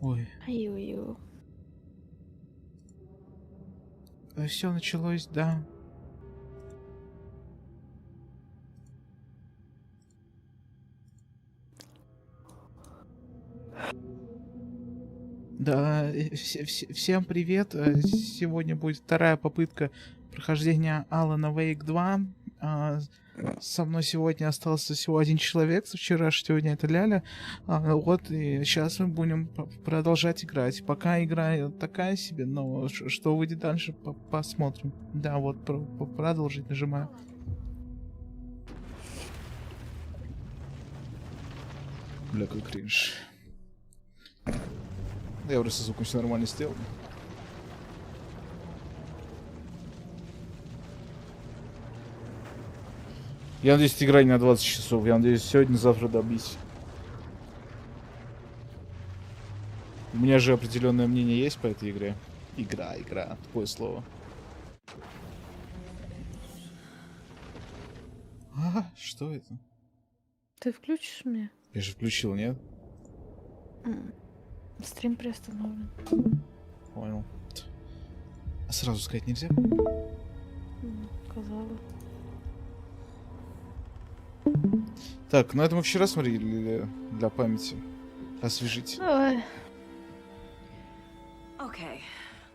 Ой. Аю-ю. Все началось, да. Да, всем привет. Сегодня будет вторая попытка прохождения Alan Wake 2. Со мной сегодня остался всего один человек со вчерашнего дня, это Ляля. Вот, и сейчас мы будем продолжать играть. Пока игра такая себе, но что выйдет дальше, посмотрим. Да, вот, продолжить нажимаю. Бля, какой кринж. Да я просто звук все нормально сделал. Я надеюсь, эта игра не на 20 часов. Я надеюсь, сегодня-завтра добить. У меня же определенное мнение есть по этой игре. Игра. Такое слово. Что это? Ты включишь мне? Я же включил, нет? Стрим приостановлен. Понял. А сразу сказать нельзя? Казалось. Так, ну это мы вчера смотрели или для памяти? Освежить. Давай. Okay,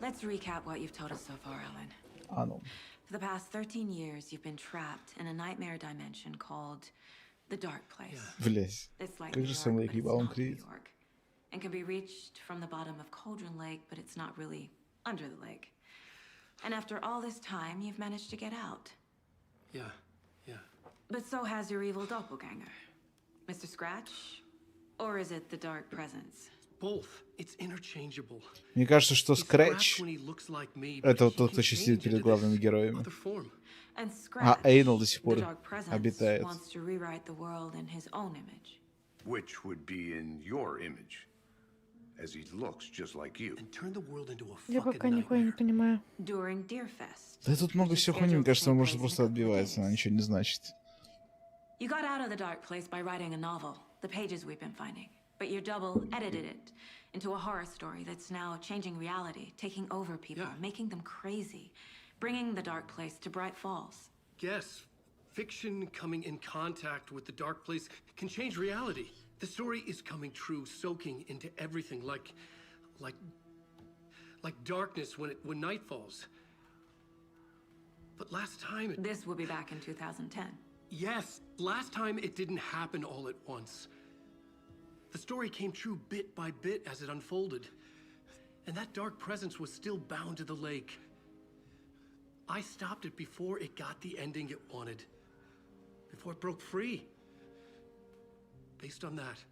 let's recap what you've told us so far, Alan. А ну. For the past 13 years, you've been trapped in a nightmare dimension called the Dark Place. Блять. It's like Как New же York, сам but Лейк it's ебал, он not New кривит. York, and can be reached from the bottom of Cauldron Lake, but it's not really under the lake. And after all this time, you've managed to get out. Yeah. But so has your evil doppelganger, Mr. Scratch, or is it the Dark Presence? Both. It's interchangeable. Мне кажется, что He's Scratch Scratch when he looks like me, это but вот he тот, can кто счастливит change перед into главными this героями. other form. And Scratch, Эйнл до сих the пор Dark Presence, обитает. wants to rewrite the world in his own image. Which would be in your image, as he looks just like you. And turn the world into a Я fucking пока нихуя не nightmare. понимаю. During Deerfest. Да тут много which is всего хуйни, мне scheduled to кажется, он take может place in просто a couple of отбивается, она days. ничего не значит. You got out of the dark place by writing a novel, the pages we've been finding. But your double edited it into a horror story that's now changing reality, taking over people, Yeah. making them crazy, bringing the dark place to Bright Falls. Yes, fiction coming in contact with the dark place can change reality. The story is coming true, soaking into everything like darkness when night falls. But last time This will be back in 2010. Yes, last time it didn't happen all at once. The story came true bit by bit as it unfolded. And that dark presence was still bound to the lake. I stopped it before it got the ending it wanted. Before it broke free. Based on that,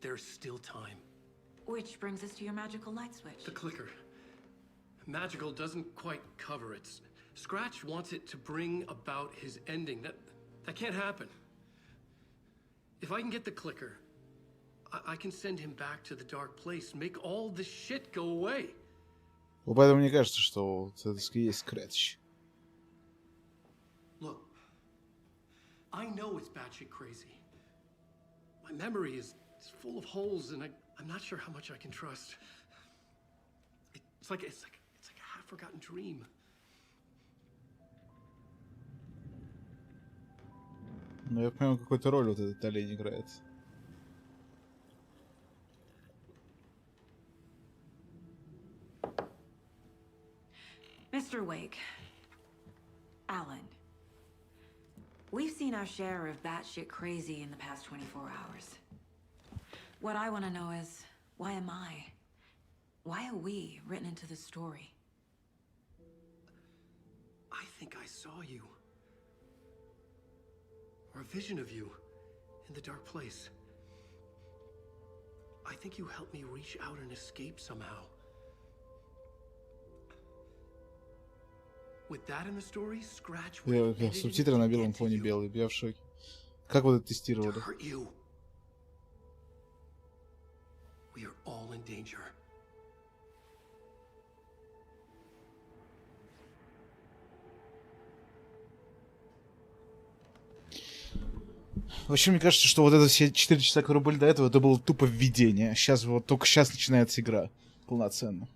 there's still time. Which brings us to your magical light switch. The clicker. Magical doesn't quite cover it. Scratch wants it to bring about his ending. That can't happen. If I can get the clicker, I can send him back to the dark place, make all this shit go away. Вот поэтому мне кажется, что вот это и есть Scratch. Look, I know it's batshit crazy. My memory is full of holes, and I'm not sure how much I can trust. It's like a half-forgotten dream. Ну, я понимаю, какую-то роль вот этот олень играет. Mr. Wake. Alan. We've seen our share of batshit crazy in the past 24 hours. What I want to know is, why am I? Why are we written into the story? I think I saw you. Or a vision of you in the dark place. I think you helped me reach out and escape somehow. With that in the story, Scratch Я субтитры на белом фоне белый, я в шоке. Как вы это тестировали? to hurt you. We are all in danger. Вообще, мне кажется, что вот это все 4 часа, которые были до этого, это было тупо введение. Сейчас вот только сейчас начинается игра полноценно.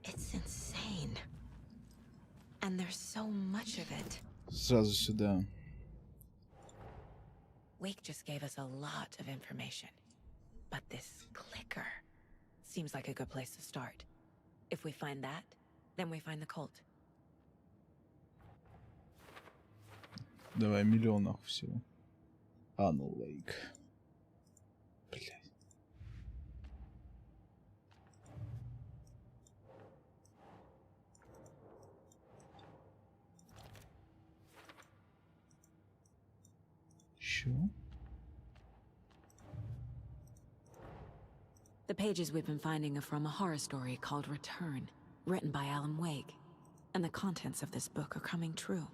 It's insane. And there's so much of it. Сразу сюда. Wake just gave us a lot of information. But this clicker seems like a good place to start. If we find that, then we find the cult. Давай, миллионах всего. Анна Лейк. Блядь. Чё? The pages we've been finding are from a horror story called Return, written by Alan Wake. And the contents of this book are coming true.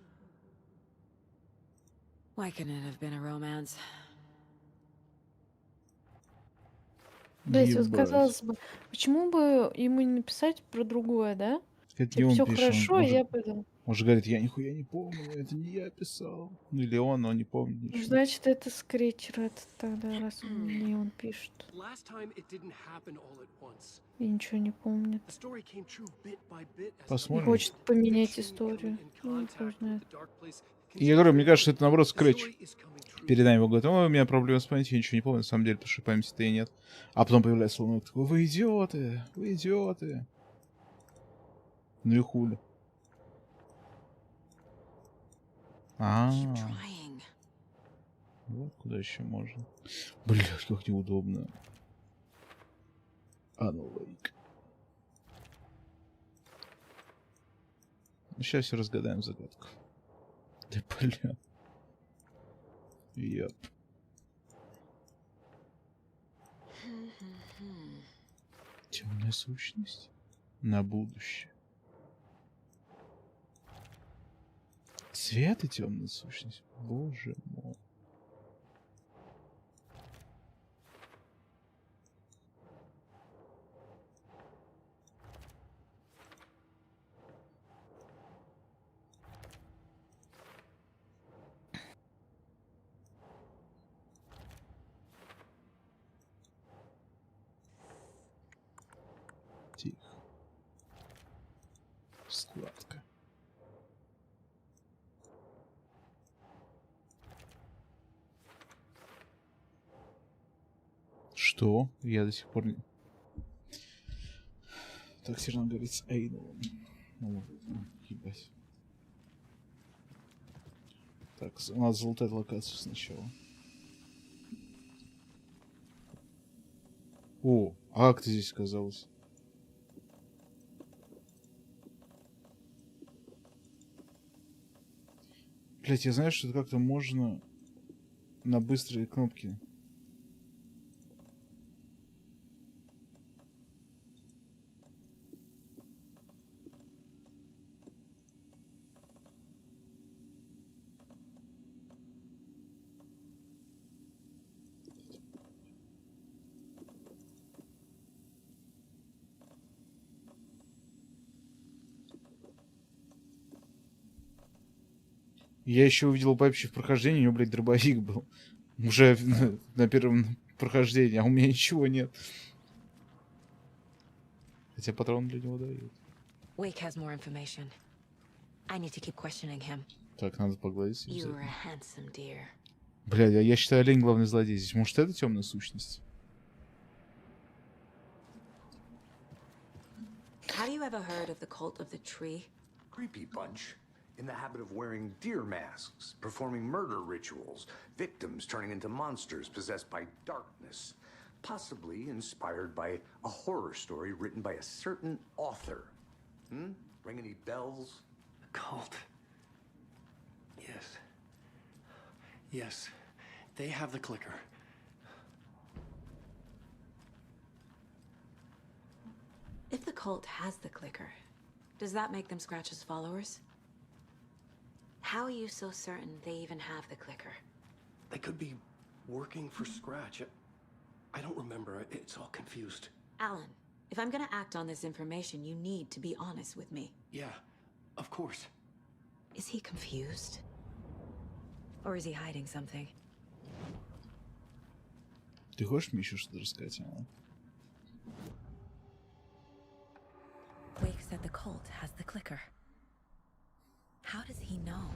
Why couldn't it have been a romance? Блять, вот Ебать. казалось бы, почему бы ему не написать про другое, да? Это не Типа, он все пишет. хорошо, Он и же, я пойду. он же говорит, я нихуя не помню, это не я писал. Ну или он, но не помнит Ну, ничего. значит, это скретчер этот тогда, раз он не он пишет. Last time it didn't happen all at once. И ничего не помнит. The story came true bit by bit as it Посмотрим. И хочет поменять unfolded. историю. Coming in Ну, contact кто with знает. the dark place И я говорю, мне кажется, это наоборот The скретч. story is coming true. Перед нами его говорит, ой, у меня проблемы с памятью, я ничего не помню, на самом деле, потому что памяти-то и нет. А потом появляется Лунок такой, вы идиоты, вы идиоты. Ну и хули. Keep trying. Вот куда еще можно. Блять, как неудобно. Анна Лейк. Ну, сейчас все разгадаем загадку. Да бля. Яп. Темная сущность на будущее. Свет и темная сущность. Боже мой. Тихо. Сладко. Что? Я до сих пор не... Так все равно говорит с Эйнолом. Ну, ебать. Так, надо залутать локацию сначала. О, а как ты здесь оказалась? Блять, я знаю, что это как-то можно на быстрые кнопки. Я еще увидел Пепси в прохождении, у него, блядь, дробовик был. Уже на первом прохождении, а у меня ничего нет. Хотя патрон для него дают. Wake has more information. I need to keep questioning him. Так, надо погладить. You were a handsome deer. Блядь, а я считаю, олень главный злодей здесь. Может, это темная сущность? Have you ever heard of the cult of the tree? Creepy bunch. In the habit of wearing deer masks, performing murder rituals, victims turning into monsters possessed by darkness, possibly inspired by a horror story written by a certain author. Ring any bells? The cult. Yes. Yes. They have the clicker. If the cult has the clicker, does that make them Scratch's followers? How are you so certain they even have the clicker? They could be working for Scratch. I don't remember. It's all confused. Alan, if I'm gonna act on this information, you need to be honest with me. Yeah, of course. Is he confused? Or is he hiding something? Ты хочешь мне еще что-то рассказать? Wake said the cult has the clicker. How does he know?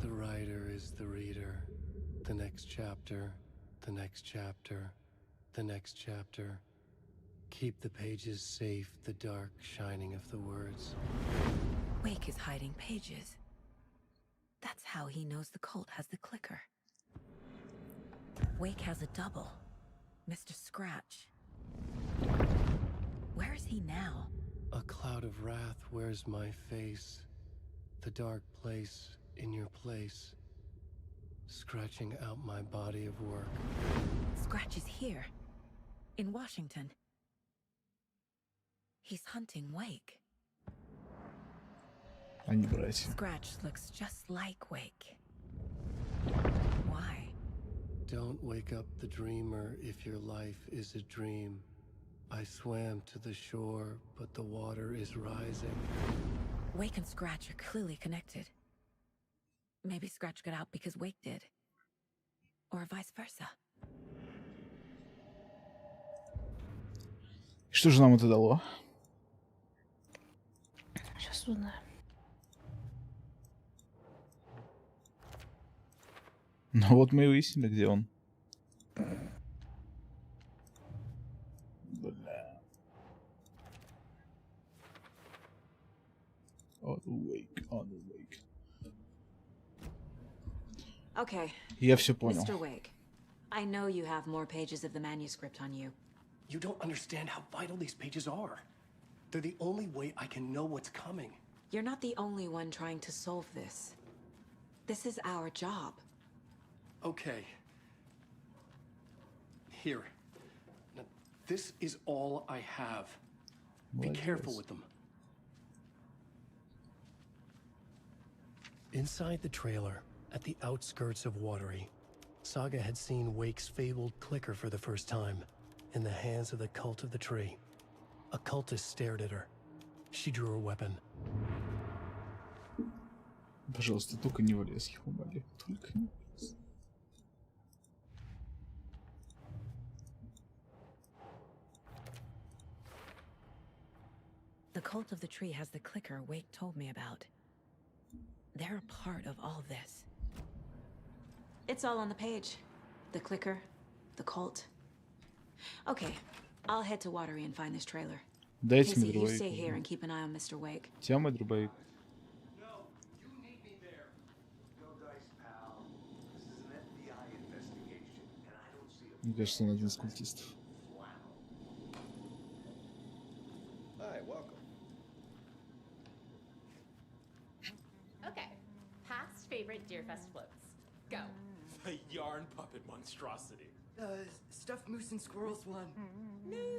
The writer is the reader. The next chapter, the next chapter, the next chapter. Keep the pages safe, the dark shining of the words. Wake is hiding pages. That's how he knows the cult has the clicker. Wake has a double. Mr. Scratch. Where is he now? A cloud of wrath wears my face. The dark place in your place. Scratching out my body of work. Scratch is here. In Washington. He's hunting Wake. Они братья. Scratch looks just like Wake. Why? Don't wake up the dreamer if your life is a dream. I swam to the shore, but the water is rising. Wake and Scratch are clearly connected. Maybe Scratch got out because Wake did. Or vice versa. Что же нам это дало? Сейчас узнаем. Ну вот мы и выяснили, где он. Бля. On the wake. Okay, Я все понял. Mr. Wake. I know you have more pages of the manuscript on you. You don't understand how vital these pages are. They're the only way I can know what's coming. You're not the only one trying to solve this. This is our job. Okay. Here. Now, this is all I have. Be careful with them. Inside the trailer, at the outskirts of Watery, Saga had seen Wake's fabled clicker for the first time, in the hands of the Cult of the Tree. A cultist stared at her. She drew her weapon. Пожалуйста, только не в лес, я умоляю. Только не в лес. The Cult of the Tree has the clicker Wake told me about. They're a part of all this. It's all on the page. The clicker, the cult. Okay, I'll head to Watery and find this trailer. Дайте мне Casey, you stay here дробовик. and keep an eye on Mr. Wake. Тема дробовик. No, you need me there. No dice, pal. This is an FBI investigation, and I don't see a Мне кажется, он один из культистов. Hi, welcome. Okay. Past favorite Deerfest floats. Go. The yarn puppet monstrosity. Stuffed moose and squirrels one.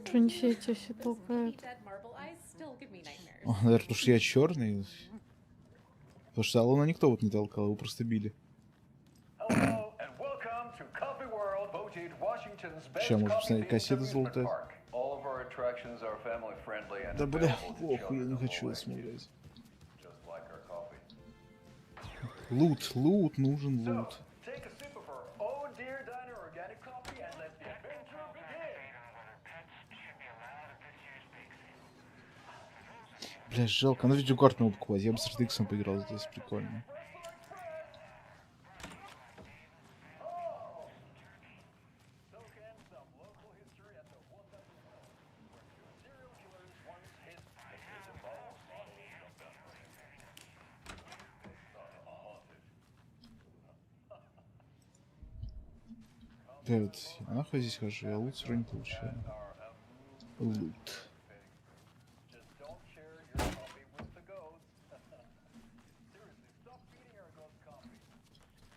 Что они все эти все Those толкают? dead marble eyes still give me nightmares. Наверное, потому что я черный. Потому что Алана никто вот не толкал, его просто били. Hello and welcome to Coffee World, voted Washington's best Сейчас можно coffee посмотреть themed кассету amusement золотая. park. All of our attractions are family friendly and Да бля, available to похуй, я children не of хочу all это ages, смотреть. just like our coffee. Лут, нужен So, лут. take a sip of our own Deer Diner organic coffee and let the adventure begin. Бля, жалко, надо видеокарту надо покупать. Я бы с RTX поиграл здесь, прикольно. Soak in some local history at the 1000 home, where two serial killers once hid the hidden balls model shotgun. Бля, вот я нахуй здесь хожу, я лут все равно не получаю. Лут. Just don't share your coffee with the goats. Seriously, stop feeding our goats coffee.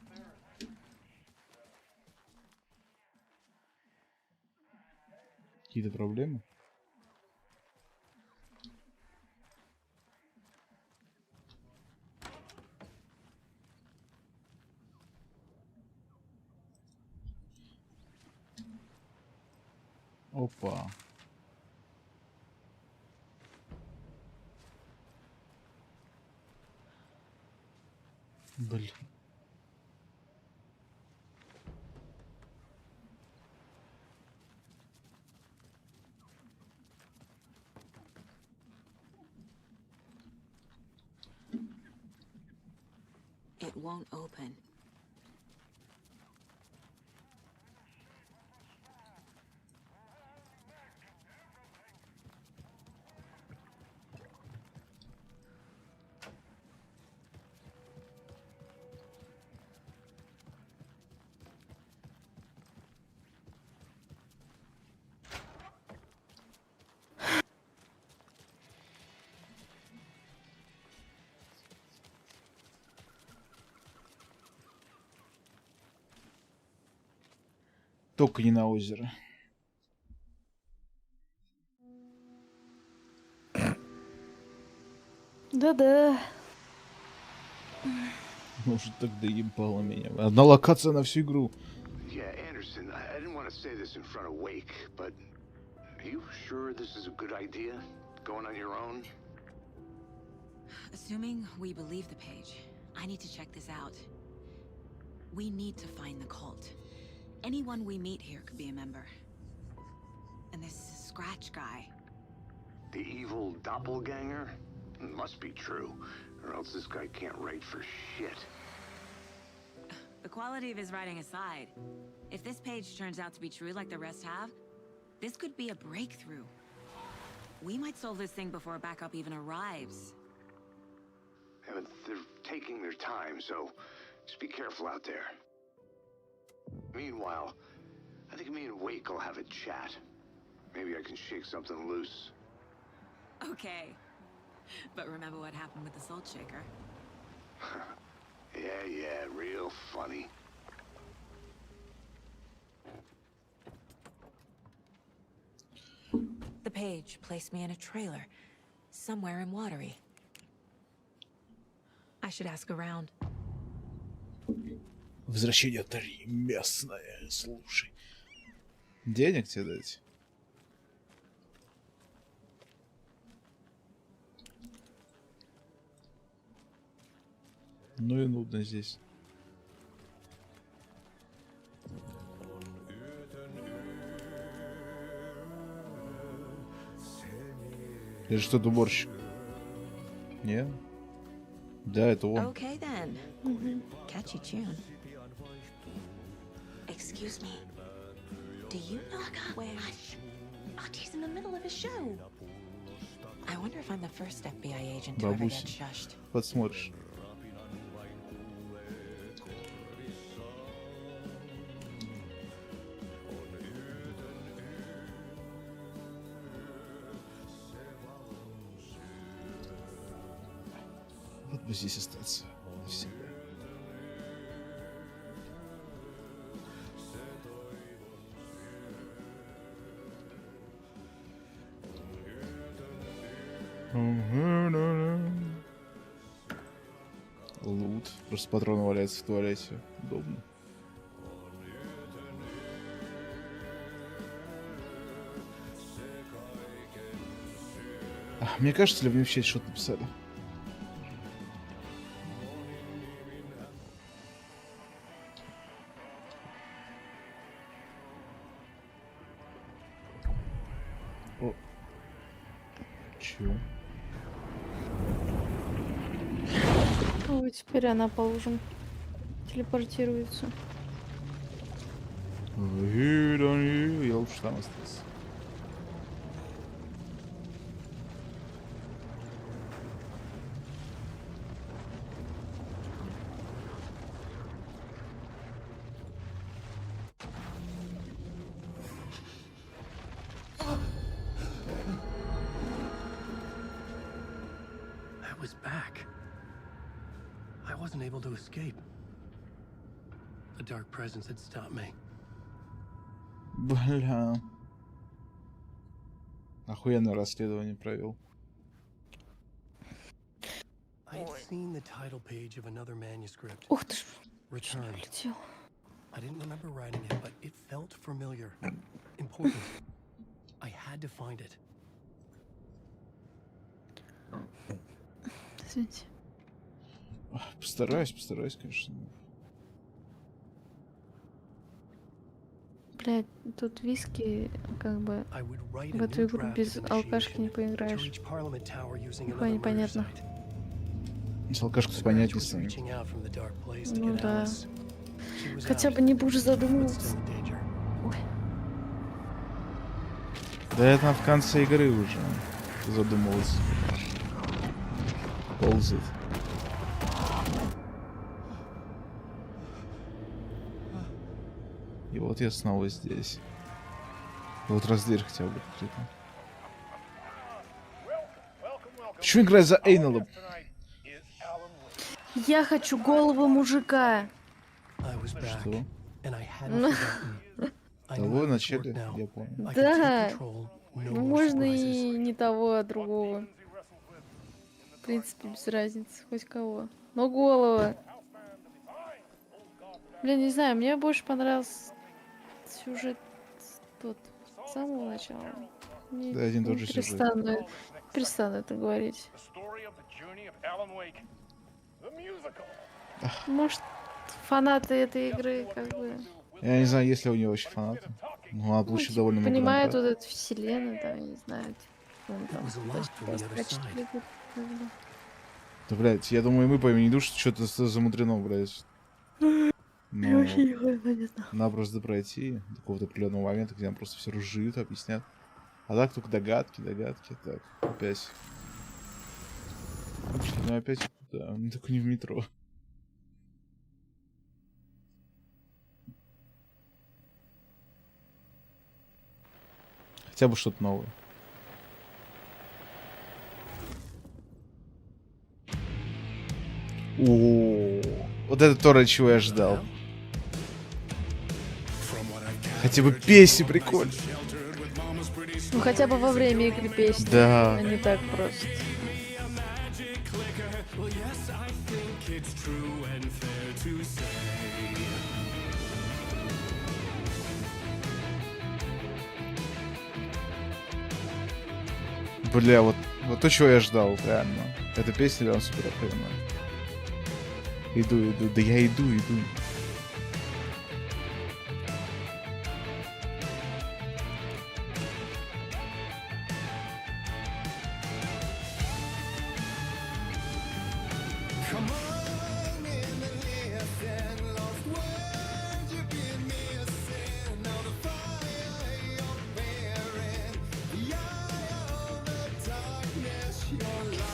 Seriously. Какие-то проблемы? Опа. Блин. won't open. Только не на озеро. Да-да. Может, тогда ебало меня. Одна локация на всю игру. Yeah, Anderson, I didn't want to say this in front of Wake, but are you sure this is a good idea? Going on your own? Assuming we believe the page, I need to check this out. We need to find the cult. Anyone we meet here could be a member. And this Scratch guy. The evil doppelganger? Must be true, or else this guy can't write for shit. The quality of his writing aside, if this page turns out to be true like the rest have, this could be a breakthrough. We might solve this thing before backup even arrives. Yeah, but they're taking their time, so just be careful out there. Meanwhile, I think me and Wake will have a chat. Maybe I can shake something loose. Okay. But remember what happened with the Salt Shaker? Yeah, real funny. The page placed me in a trailer, somewhere in Watery. I should ask around. Возвращение 3. Местное. Слушай. Денег тебе дать? Ну и нудно здесь. Это что-то уборщик. Не? Да, это он. Okay then. Catchy tune. Excuse me. Do you know where? Artie's in the middle of a show. I wonder if I'm the first FBI agent to ever Бабуся. get shushed. Подсмотришь. Вот бы здесь остаться навсегда. Лут. Просто патроны валяются в туалете. Удобно. Мне кажется, ли мне в чате что-то написали? О. Чё? Ой, теперь она по лужам телепортируется. Я лучше там остался. I was back. I wasn't able to escape. A dark presence had stopped me. Бля. Охуенное расследование провел. I had seen the title page of another manuscript. Ух ты ж, Return. летел. I didn't remember writing it, but it felt familiar. Important. I had to find it. Извините. Постараюсь, конечно. Блядь, тут виски, как бы, I would write в a эту new игру draft без of алкашки не initiation to поиграешь. reach Parliament Tower using Нихуя another murder непонятно. site. С алкашкой понять не was станет. reaching out from the dark place to Ну get да. Alice. She was Хотя out, бы не будешь but задумываться. still in danger. Ой. Да это в конце игры уже задумывался. Ползает. И вот я снова здесь. Вот раз дверь хотя бы открыта. Почему играть за Эйнелом? Я хочу голову мужика. I was back, Что? and I hadn't forgotten. I Того knew I was вначале, short now. я понял. I could take Да. control, no Ну, more можно surprises. и не того, а другого. В принципе, без разницы, хоть кого. Но голова. Блин, не знаю, мне больше понравился сюжет тот с самого начала. Не, Да, один и тот не же сюжет. перестану это говорить. Может, фанаты этой игры как бы... Я не знаю, есть ли у него вообще фанаты. Ну, она получила довольно много понимают наград. вот эту вселенную, там, я не знаю, типа, он там was a lot from the other скачки side. бегут, как бы. Да, блядь, я думаю, мы поймем, не душ, что-то замудрено, блядь. Я Ну, вообще не понятно. надо просто пройти до какого-то определенного момента, где нам просто все разжуют, объяснят. А так только догадки. Так, опять. Ну опять куда? Ну только не в метро. Хотя бы что-то новое. О, вот это то, чего я ждал. Хотя бы песни прикольные. Ну хотя бы во время игры песни. Да. А не так просто. Бля, вот то, чего я ждал, реально. Эта песня прям супер охуенная. Иду, да я иду.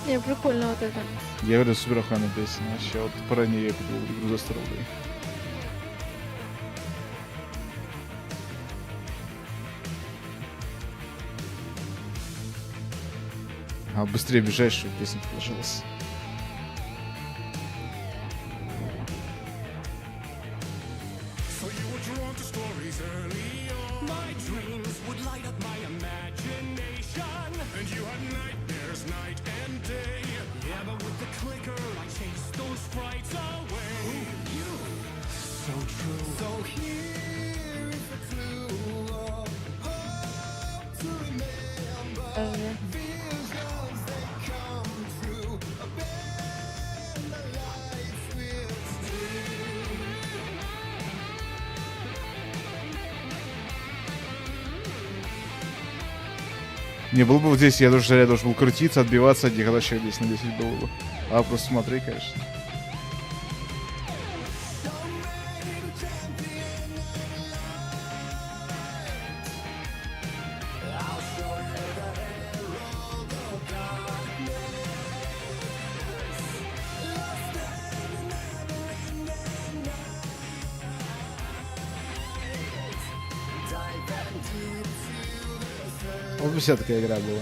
Не, прикольно вот это. Я говорю, супер охуенная песня. Вообще, вот по ней я купил игру за 100 рублей. А быстрее бежать, чтобы песня положилась. Даже. Не, был бы вот здесь, я должен был крутиться, отбиваться от них, когда человек 10 на 10 было бы. А просто смотри, конечно. Вот бы вся такая игра была.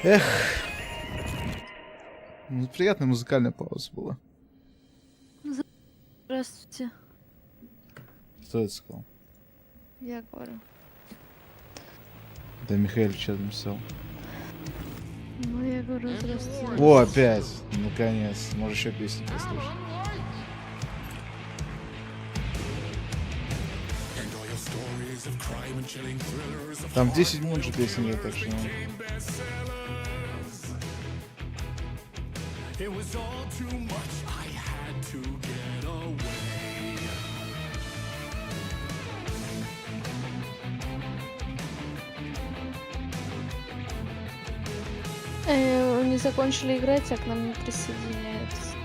Эх. Ну, приятная музыкальная пауза была. Здравствуйте. Кто это сказал? Я говорю. Да, Михаил что-то написал. Ну, я говорю, здравствуйте. О, опять. Наконец. Может, еще песню послушать. Там 10 минут же песни нет, так что... Не закончили играть, а к нам не присоединяются.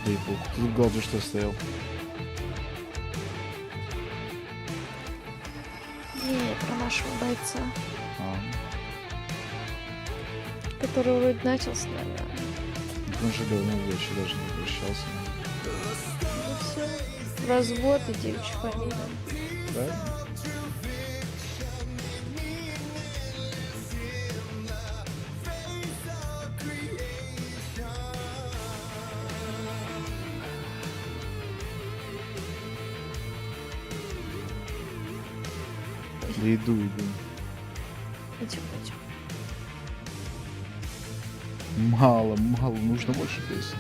Да и похуй. Тут Галдж что стоял. Не, про нашего бойца, А, который вроде начал с нами. он же давно еще даже не возвращался. Ну все. Развод и девичья фамилия. Правильно? Да иду. Идем, идем. Мало, нужно больше песен.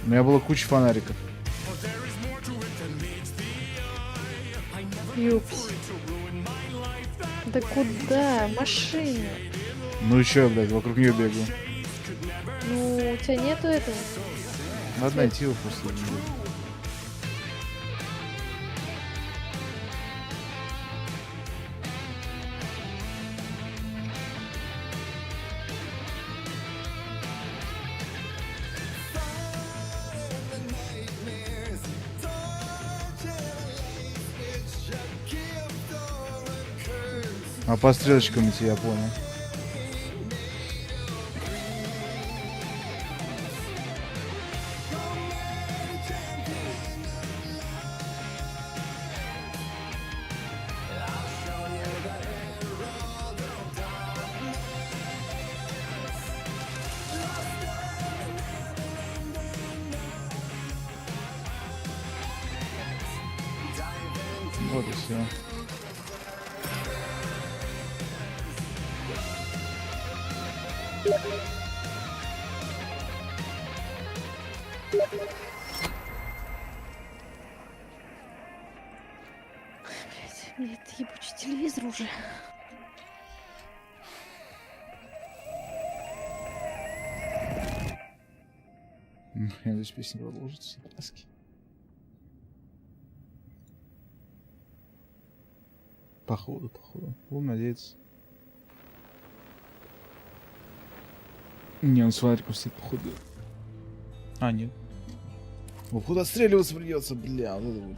У меня было куча фонариков. Юпс. Да куда? Машина. Ну и чё, блядь, вокруг нее бегаю. Ну, у тебя нету этого? Надо найти его после него. А по стрелочкам идти, я понял. Вот и все. Блять, мне это ебучий телевизор уже. Я надеюсь, песня продолжится. Краски. Походу. Будем надеяться. Не, он с фонариком стоит, походу. А, нет. Походу отстреливаться придется, бля, вот это вот.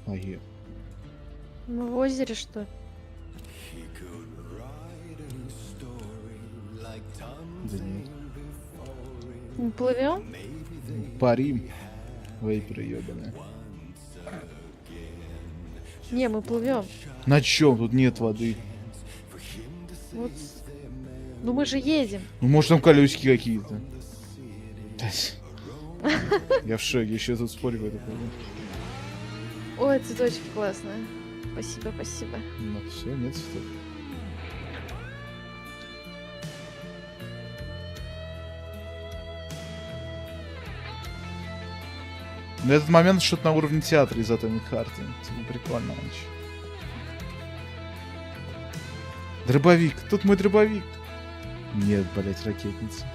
А е. Мы в озере, что ли? Да нет. Мы плывем? Парим. Вейперы ебаные. Не, мы плывем. На чем? Тут нет воды. Вот. Ну мы же едем. Ну, может, там колесики какие-то. Я в шоке, еще тут спорю в это поводу. Ой, цветочки классные. Спасибо. Ну все, нет цветов. На этот момент что-то на уровне театра из Atomic Heart. Типа прикольно очень. Дробовик. Тут мой дробовик. Нет, блять, ракетница.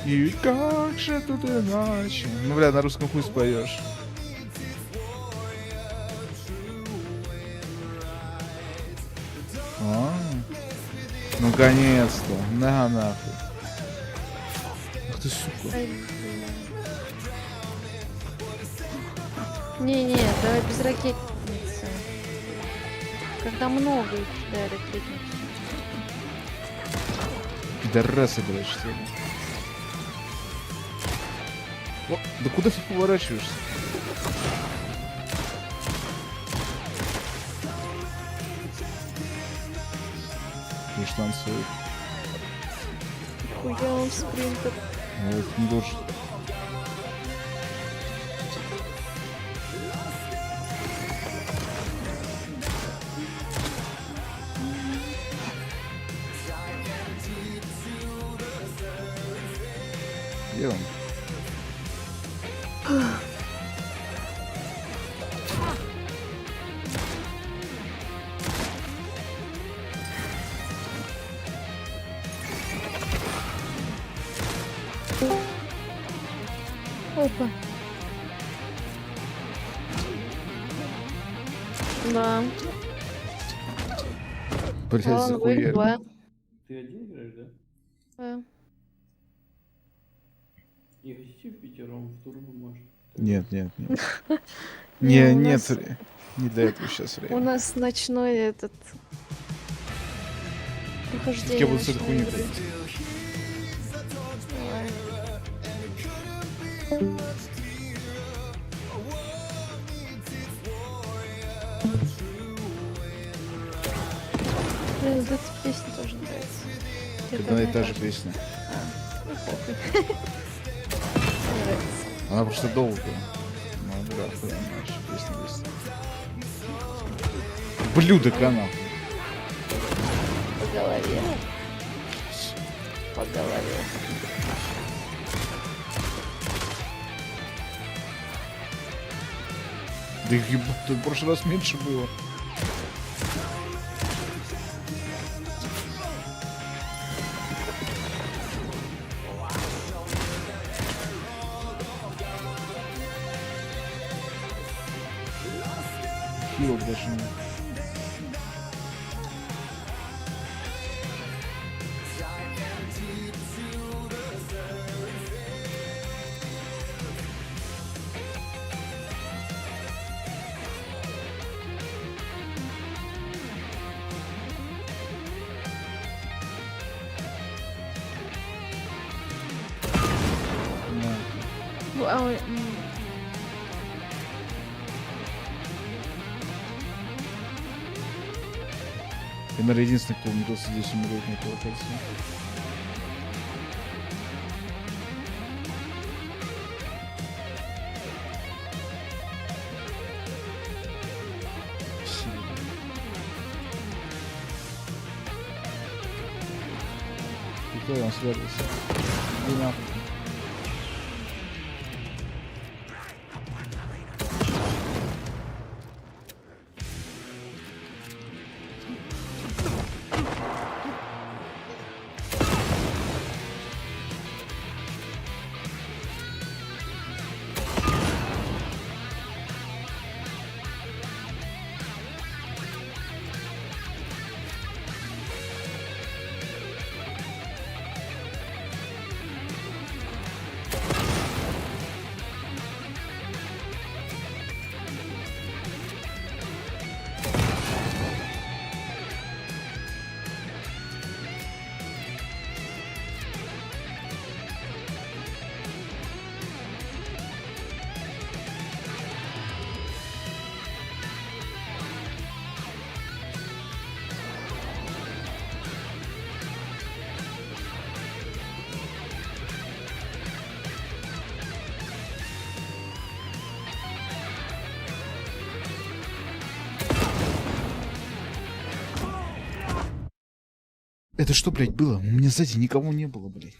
И как же тут иначе? Ну, бля, на русском хуй споешь. Наконец-то. На нахуй. Ах ты, сука. Не, давай без ракетницы. Когда много их, да, ракетницы. Пидорасы, блядь, что ли? О, да куда ты поворачиваешься? И танцует. Хуя он спринтер. Вот, не должен. Где он? Опа. Да. Блять, Alan Wake захуяли. 2. Ты один играешь, да? Да. Играйте в пятером, в турбо, может. Нет, нет, нет. Не, Не, у нет, нас- не до этого сейчас У время. нас ночной этот... Я Прохождение буду с этой ночной хуйней игры. ходить. Давай. Блин, вот эта песня тоже нравится. Это Где-то одна и она та же тоже. песня. Ну, похуй. Нравится. Она просто долгая. Ну да, понимаешь, песня есть. Блюдо канал. По голове. По голове. Да ебать, тут в прошлый раз меньше было. Хилок даже нет. Да. Ну, а, Я, наверное, единственный, кто умудрился здесь умереть на этой локации. Сильно. Какой он связался? Иди нахуй. Это что, блядь, было? У меня сзади никого не было, блядь.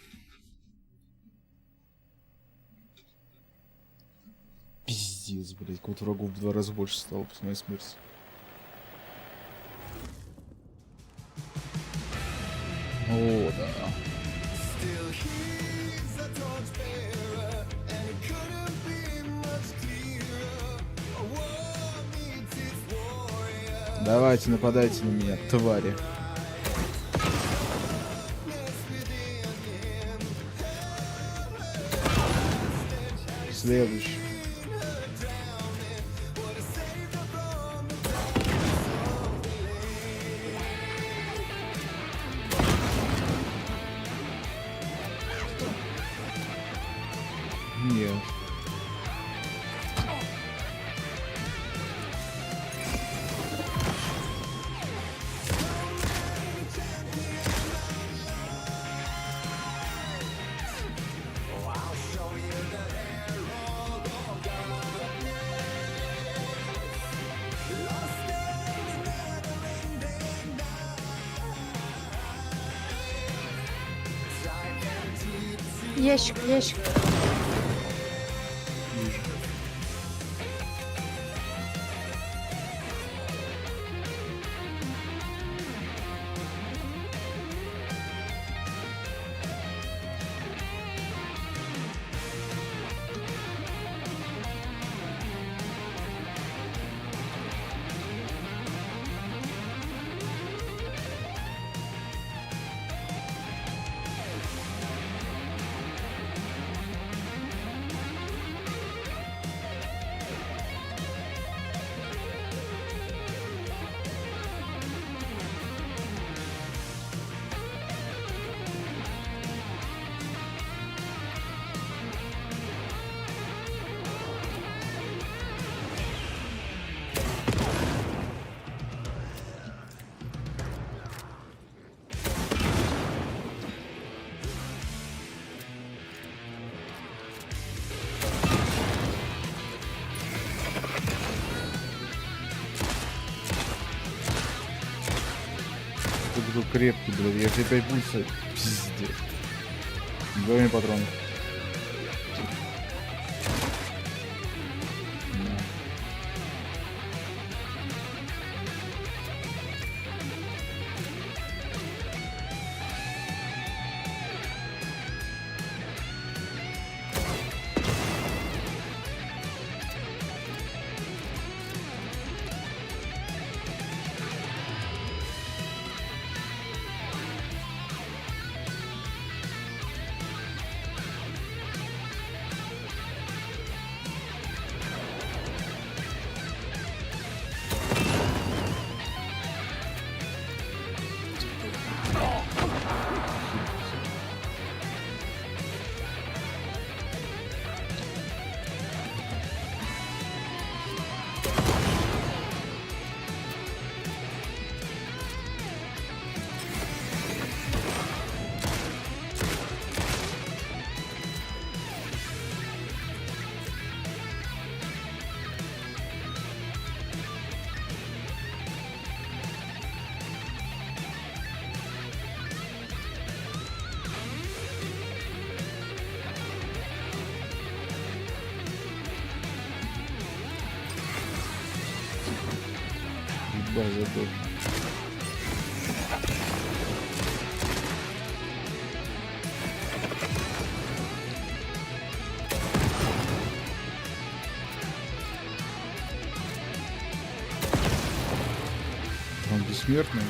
Пиздец, блядь. Кого-то врагов в 2 раза больше стало после моей смерти. О, да. Давайте, нападайте на меня, твари. Следующий. Нет. ящик, ящик. Вижу. такой крепкий, блядь. Я тебе 5 пульса. Пиздец. 2 патронов. База тут. Он бессмертный.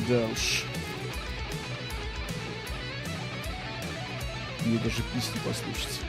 Да уж. Мне даже песни послушать.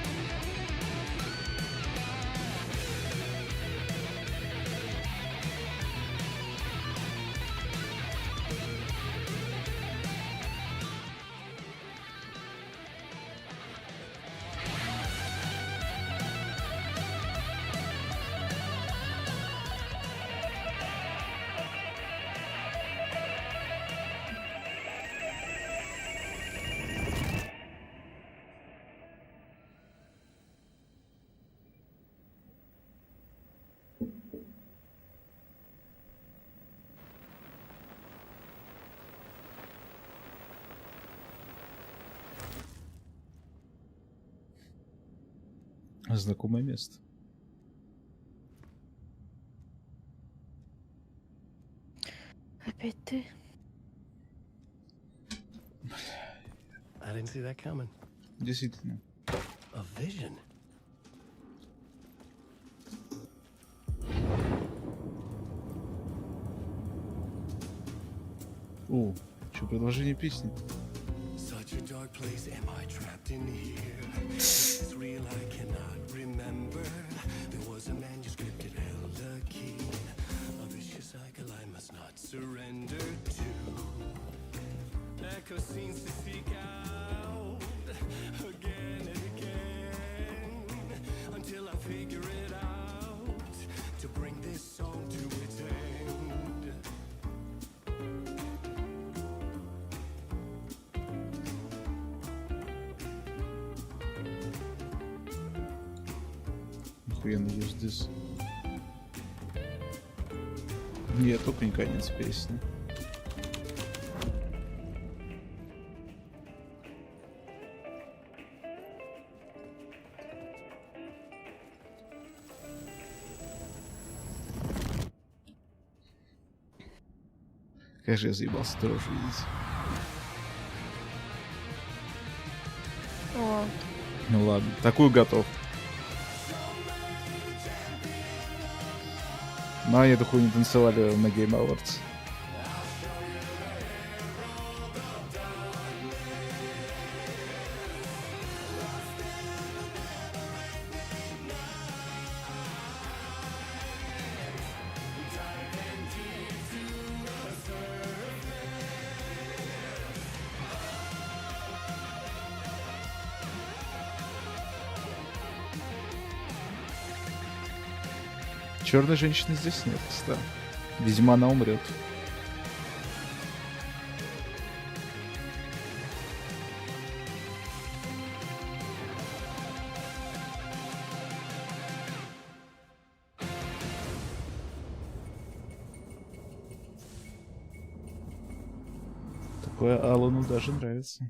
Знакомое место. Опять ты? I didn't see that coming. Действительно. A vision. О, что, продолжение песни? Such a dark place, am I trapped in here? It's real, I cannot remember. There was a manuscript, it held a key. A vicious cycle I must not surrender to. Echo scenes to seek out again and again until I figure it out to bring this song to its end. Охуенно use this. Нет, только не конец песни. Как же я заебался дрожь видеть. О, Ну ладно, такую готов. Но они эту хуйню танцевали на Game Awards. Черной женщины здесь нет, да. Видимо, она умрет. Такое Алану даже нравится.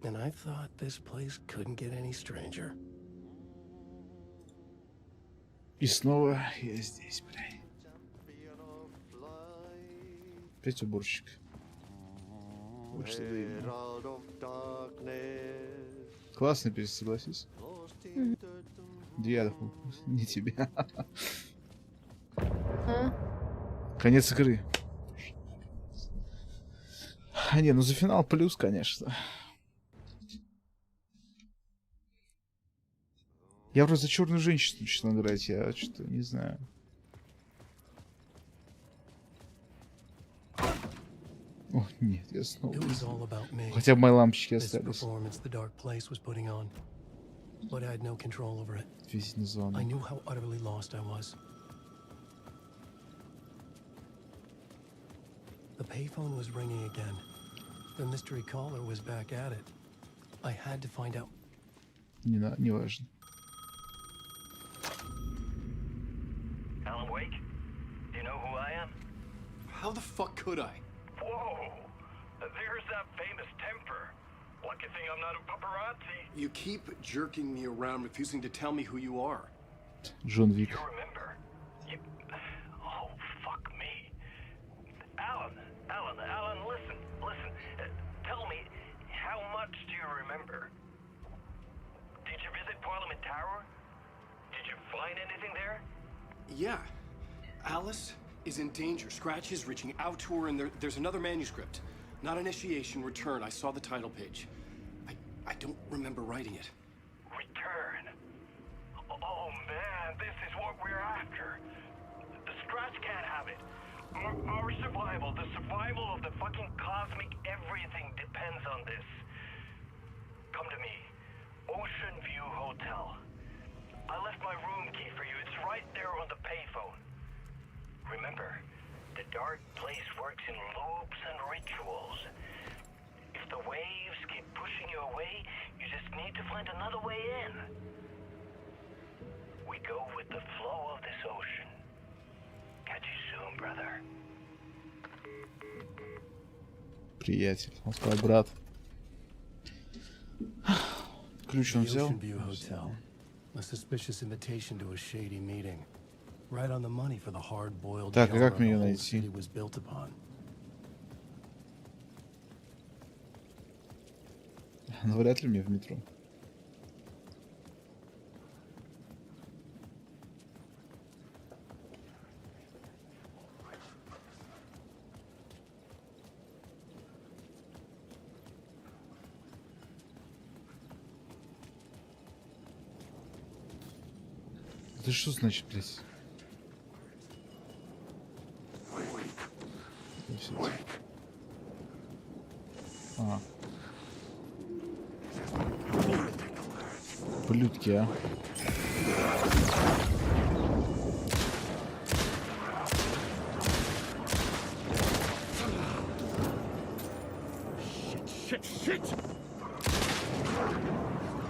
And I thought this place couldn't get any stranger. И снова я здесь, блядь. Опять уборщик. Вот что классный песня, согласись. Две, не тебя. Конец игры. А не, ну за финал плюс, конечно. Я вроде за черную женщину начал играть, я что-то не знаю. О, нет, я снова. Хотя бы мои лампочки остались. Весь назван. The payphone was ringing again. The mystery caller was back at it. I had to find out. Не важно. Alan Wake? Do you know who I am? How the fuck could I? Whoa! There's that famous temper. Lucky thing I'm not a paparazzi. You keep jerking me around, refusing to tell me who you are. Джон Вик. You remember? You... Oh, fuck me. Alan, listen. Tell me, how much do you remember? Did you visit Parliament Tower? Did you find anything there? Yeah. Alice is in danger. Scratch is reaching out to her, and there's another manuscript. Not initiation, return. I saw the title page. I don't remember writing it. Return? Oh man, this is what we're after. The Scratch can't have it. Our survival, the survival of the fucking cosmic everything depends on this. Come to me. Ocean View Hotel. I left my room key for you. It's right there on the payphone. Remember, the dark place works in loops and rituals. If the waves keep pushing you away, you just need to find another way in. We go with the flow of this ocean. Catch you soon, brother. Приятель, он сказал брат. Ключ он взял. A suspicious invitation to a shady meeting. Right on the money for the hard-boiled Так, а genre как мне the ее whole найти? city was built upon. Ну, вряд ли мне в метро. Это что значит, блядь? А. Блюдки, а.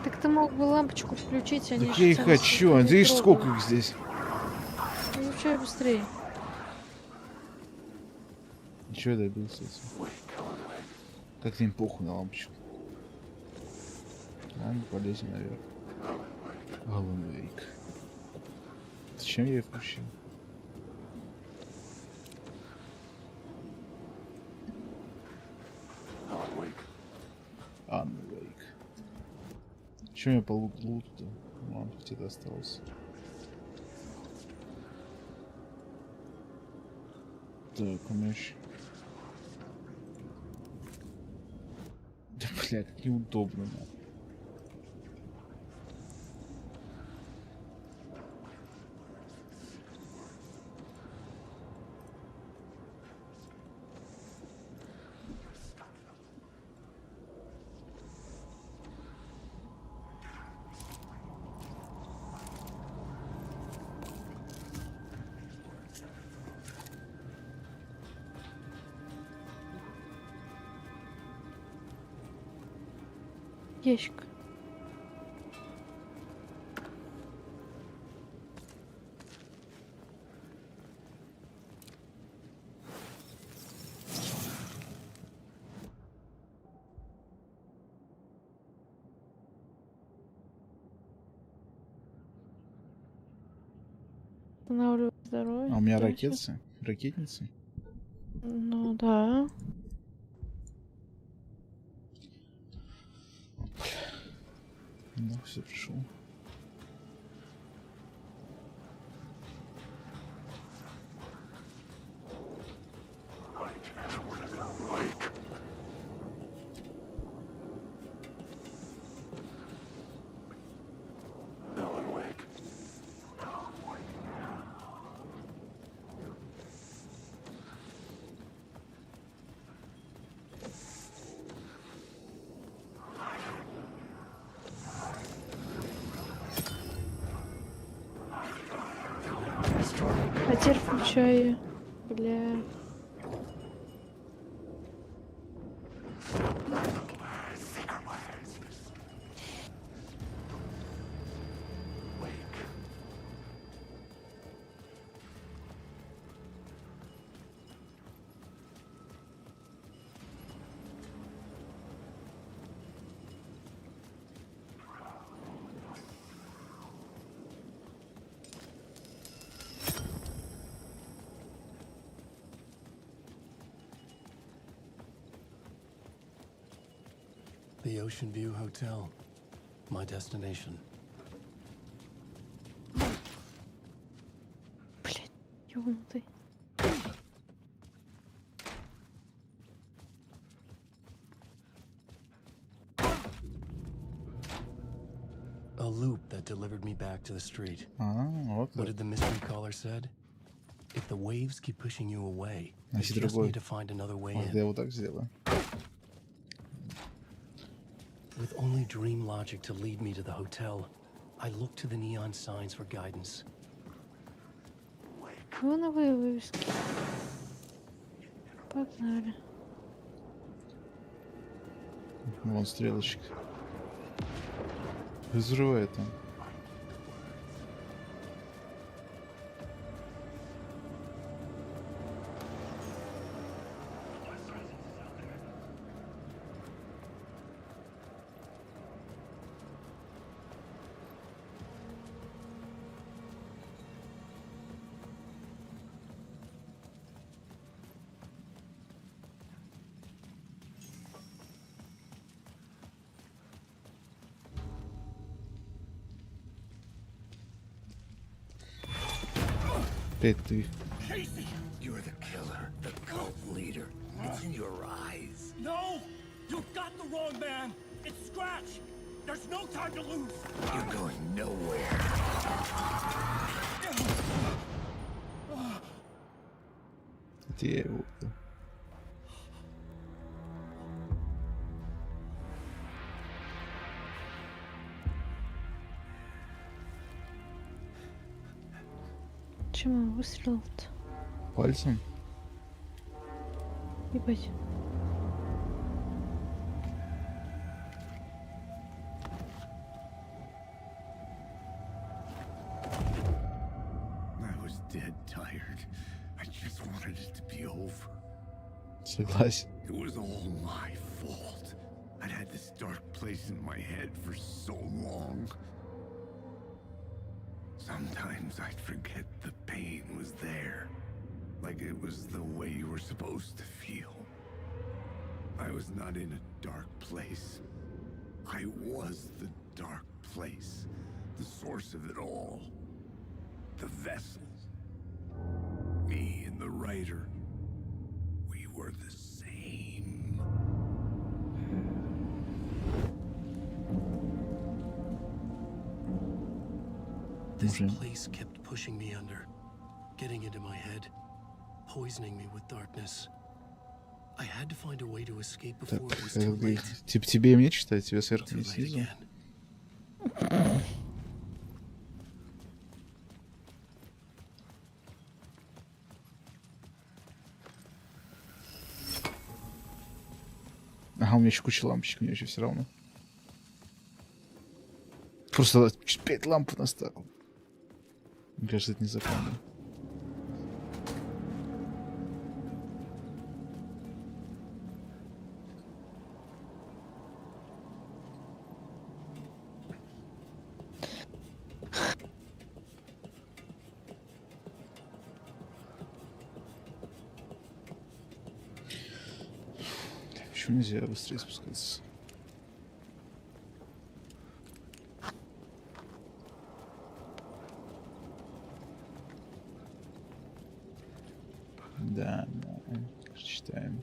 Так ты мог бы лампочку включить, а не... Так я и хочу, а видишь, сколько их здесь? Включай быстрее. Ничего, я добился этим. Как-то им похуй на лампочку. Ладно, полезем наверх. Алан Вейк. Зачем я ее включил? Алан Вейк. Чем я по луту-то? Ладно, где-то осталось. Так, у меня еще... Да, бля, как неудобно, нахуй. Ящик. Восстанавливать здоровье. А у меня Да, щас. ракетницы. Ракетницы. Ну да. Ну, все, пришел. А теперь включаю. Бля. The Ocean View Hotel. My destination. Блядь, ёбнутый. A loop that delivered me back to the street. Вот What как. did the mystery caller said? If the waves keep pushing you away, you Значит, just другой. need to find another way Может, in. я его так сделаю. With only dream logic to lead me to the hotel, I looked to the neon signs for guidance. Неоновые вывески. Погнали. Вон стрелочка. Взрывает там. Опять ты. You're the killer, the cult leader. It's in your eyes. No! You've got the wrong man! It's Scratch! There's no time to lose! You're going nowhere. Это я его убил. Чем он выстрелил-то? Пальцем? Ебать. I was dead tired. I just wanted it to be over. Согласен. It was all my fault. I'd had this dark place in my head for so long. Sometimes I'd forget the pain was there. Like it was the way you were supposed to feel. I was not in a dark place. I was the dark place. The source of it all. The vessel. Me and the writer. We were the same. This Okay. place kept pushing me under, getting into my head, poisoning me with darkness. I had to find a way to escape Так, before it was too late. типа тебе и мне читать, тебе Too сверху и late снизу. again. Ага, у меня еще куча лампочек, мне еще все равно. Просто 5 ламп наставил. Мне кажется, это незаконно. Почему нельзя быстрее спускаться? Да, читаем.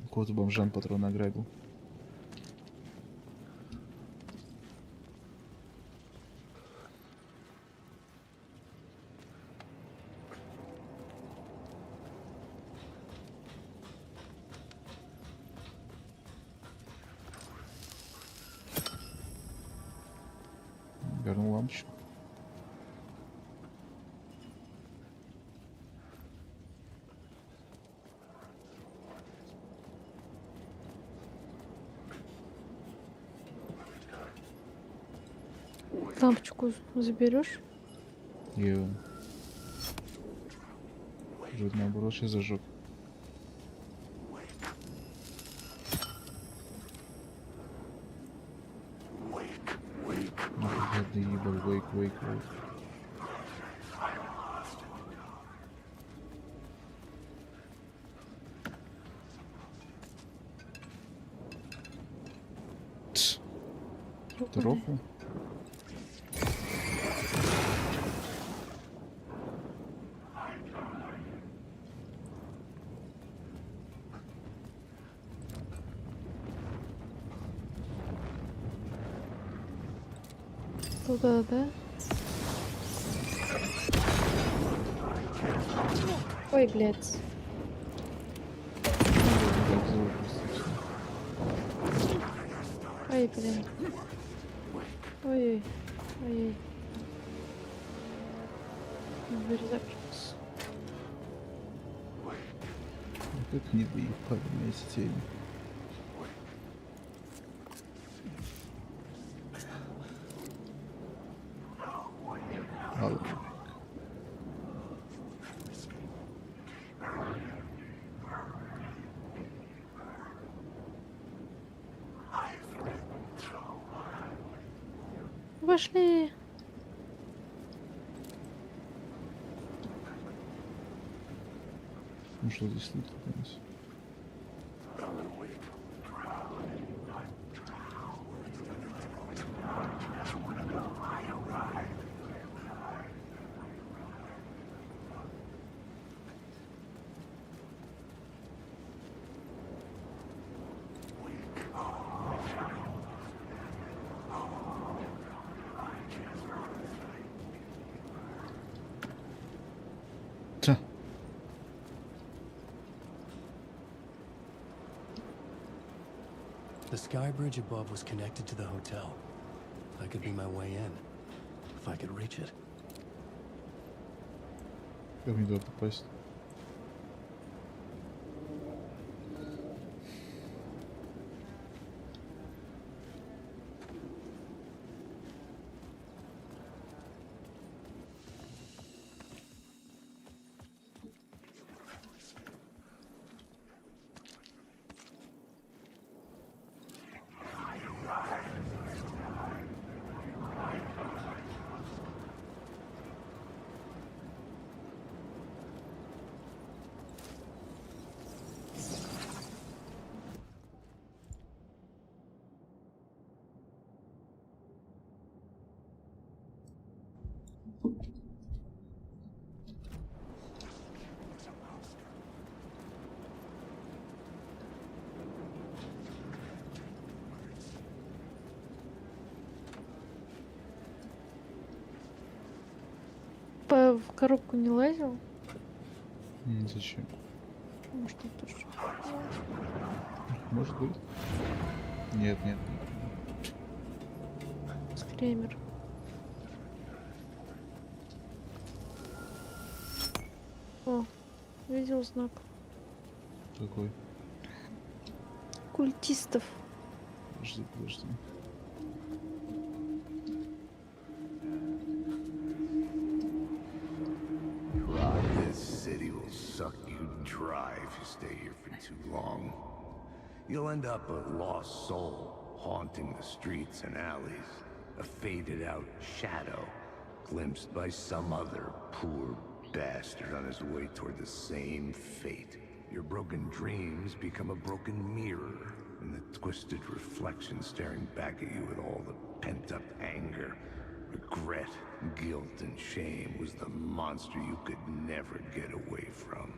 Какого-то бомжан патрон ограбил. Вернул лампочку. Лампочку заберешь? Я вроде наоборот сейчас зажег. Wake, wake, wake. Дорогу? Туда, да? Ой, блядь. Ой, блин. Ой-ой. Ой-ой. Дверь закрылась. Как не выехали на эти темы. Алло. Вошли. Ну что здесь лут у нас? Тя. The sky bridge above was connected to the hotel. That could be my way in, if I could reach it. Как мне туда попасть? В коробку не лазил? Зачем? Может, тут тоже. Может быть. Нет, нет. Скремер. О, видел знак. Какой? Культистов. Подожди, подожди. This city will suck you dry if you stay here for too long. You'll end up a lost soul, haunting the streets and alleys. A faded-out shadow, glimpsed by some other poor bastard on his way toward the same fate. Your broken dreams become a broken mirror, and the twisted reflection staring back at you with all the pent-up anger, regret, guilt, and shame was the monster you could never get away from.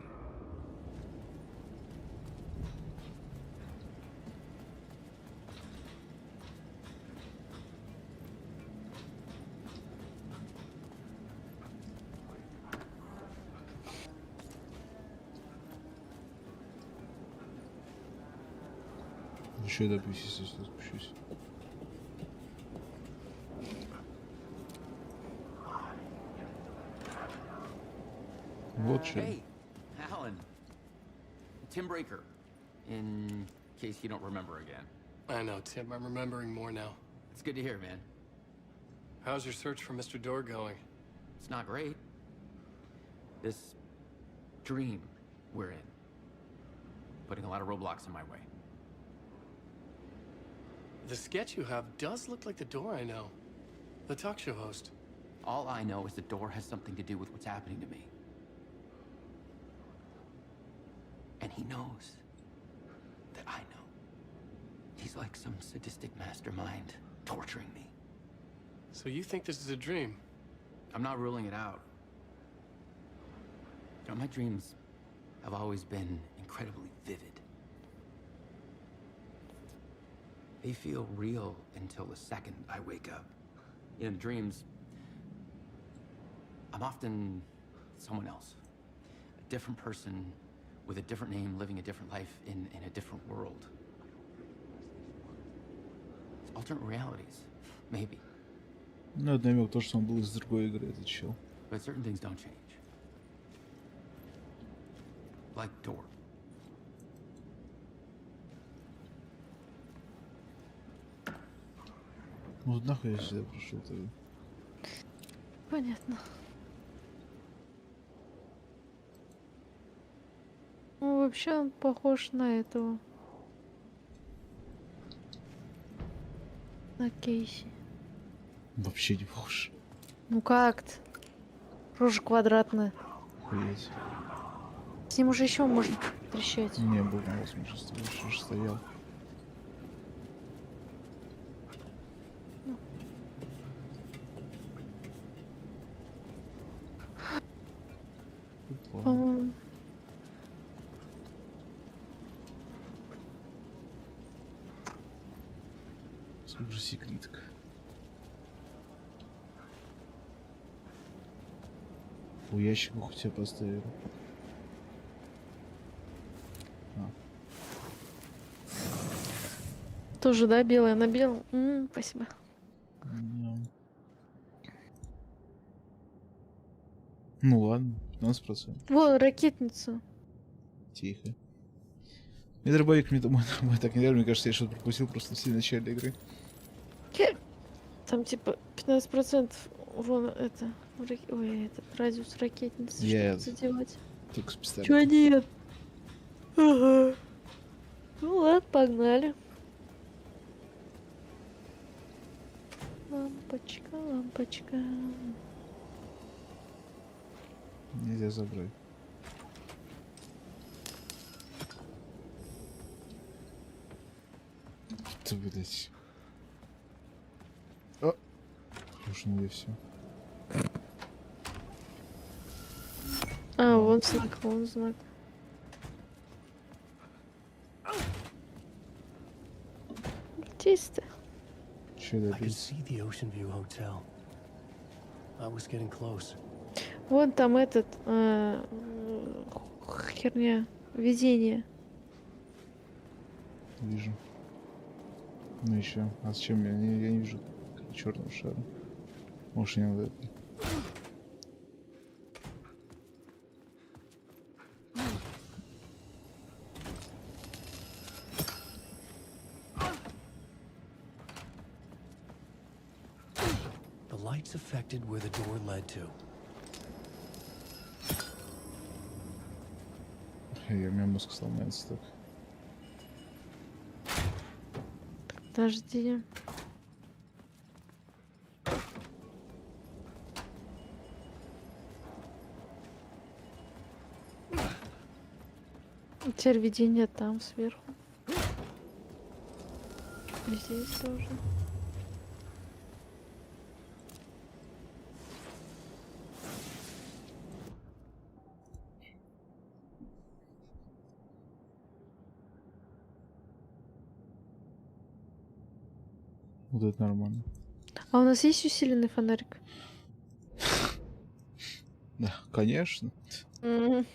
Еще я допустим, если спущусь. Вот что. Hey, Alan. Tim Breaker. In case you don't remember again. I know, Tim. I'm remembering more now. It's good to hear, man. How's your search for Mr. Door going? It's not great. This dream we're in. Putting a lot of roadblocks in my way. The sketch you have does look like the Door I know. The talk show host. All I know is the door has something to do with what's happening to me. And he knows that I know. He's like some sadistic mastermind torturing me. So you think this is a dream? I'm not ruling it out. You know, my dreams have always been incredibly vivid. They feel real until the second I wake up. In dreams, I'm often someone else. A different person with a different name, living a different life in a different world. It's alternate realities, maybe. Ну, это намек то, что он был из другой игры, этот чел. But certain things don't change. Like Door. Ну, вот нахуй я сюда пришел тогда. Понятно. Ну, вообще он похож на этого. На Кейси. Вообще не похож. Ну как-то. Рожа квадратная. Охуеть. С ним уже еще можно трещать. Не было возможности, больше уже стоял. По-моему. Сколько же секретка. У ящика хоть я поставил. Тоже, да, белая на белом? Спасибо. Да. Ну ладно, 15%. Вот, ракетница. Тихо. И дробовик мне домой так не дали, мне кажется, я что-то пропустил просто в самом начале игры. Там типа 15% вон это. Ой, этот радиус ракетницы, Я чтобы задевать. только с пистолетом. Чё нет? Ага. Ну ладно, погнали. Лампочка, лампочка. Нельзя забрать. Ты, блядь. О! Рушил я все. А, вон знак, вон знак. Чисто. Че I could добить? see the Ocean View Hotel. I was getting close. Вон там этот херня, видение. Вижу. Ну еще. А зачем я не вижу черного шара? Может, не надо это. The lights affected where the door led to. У меня мозг сломается так. Подожди. Теперь видение там сверху. И здесь тоже. Вот это нормально. А у нас есть усиленный фонарик? Да, конечно. Мгм.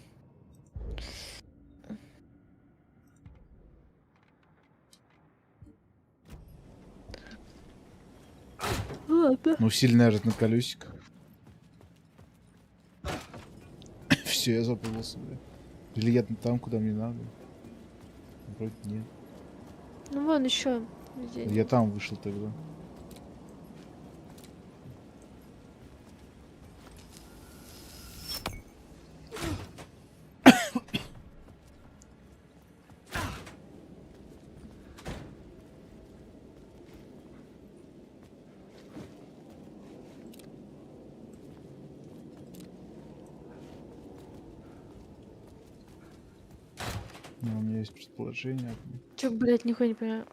Ладно. Ну, сильно, наверное, на колесиках. Все, я запутался, бля. Или я там, куда мне надо? Вроде нет. Ну вон еще видение. Я там вышел тогда. Ну, у меня есть предположение. Чё, блядь, нихуя не понимаю.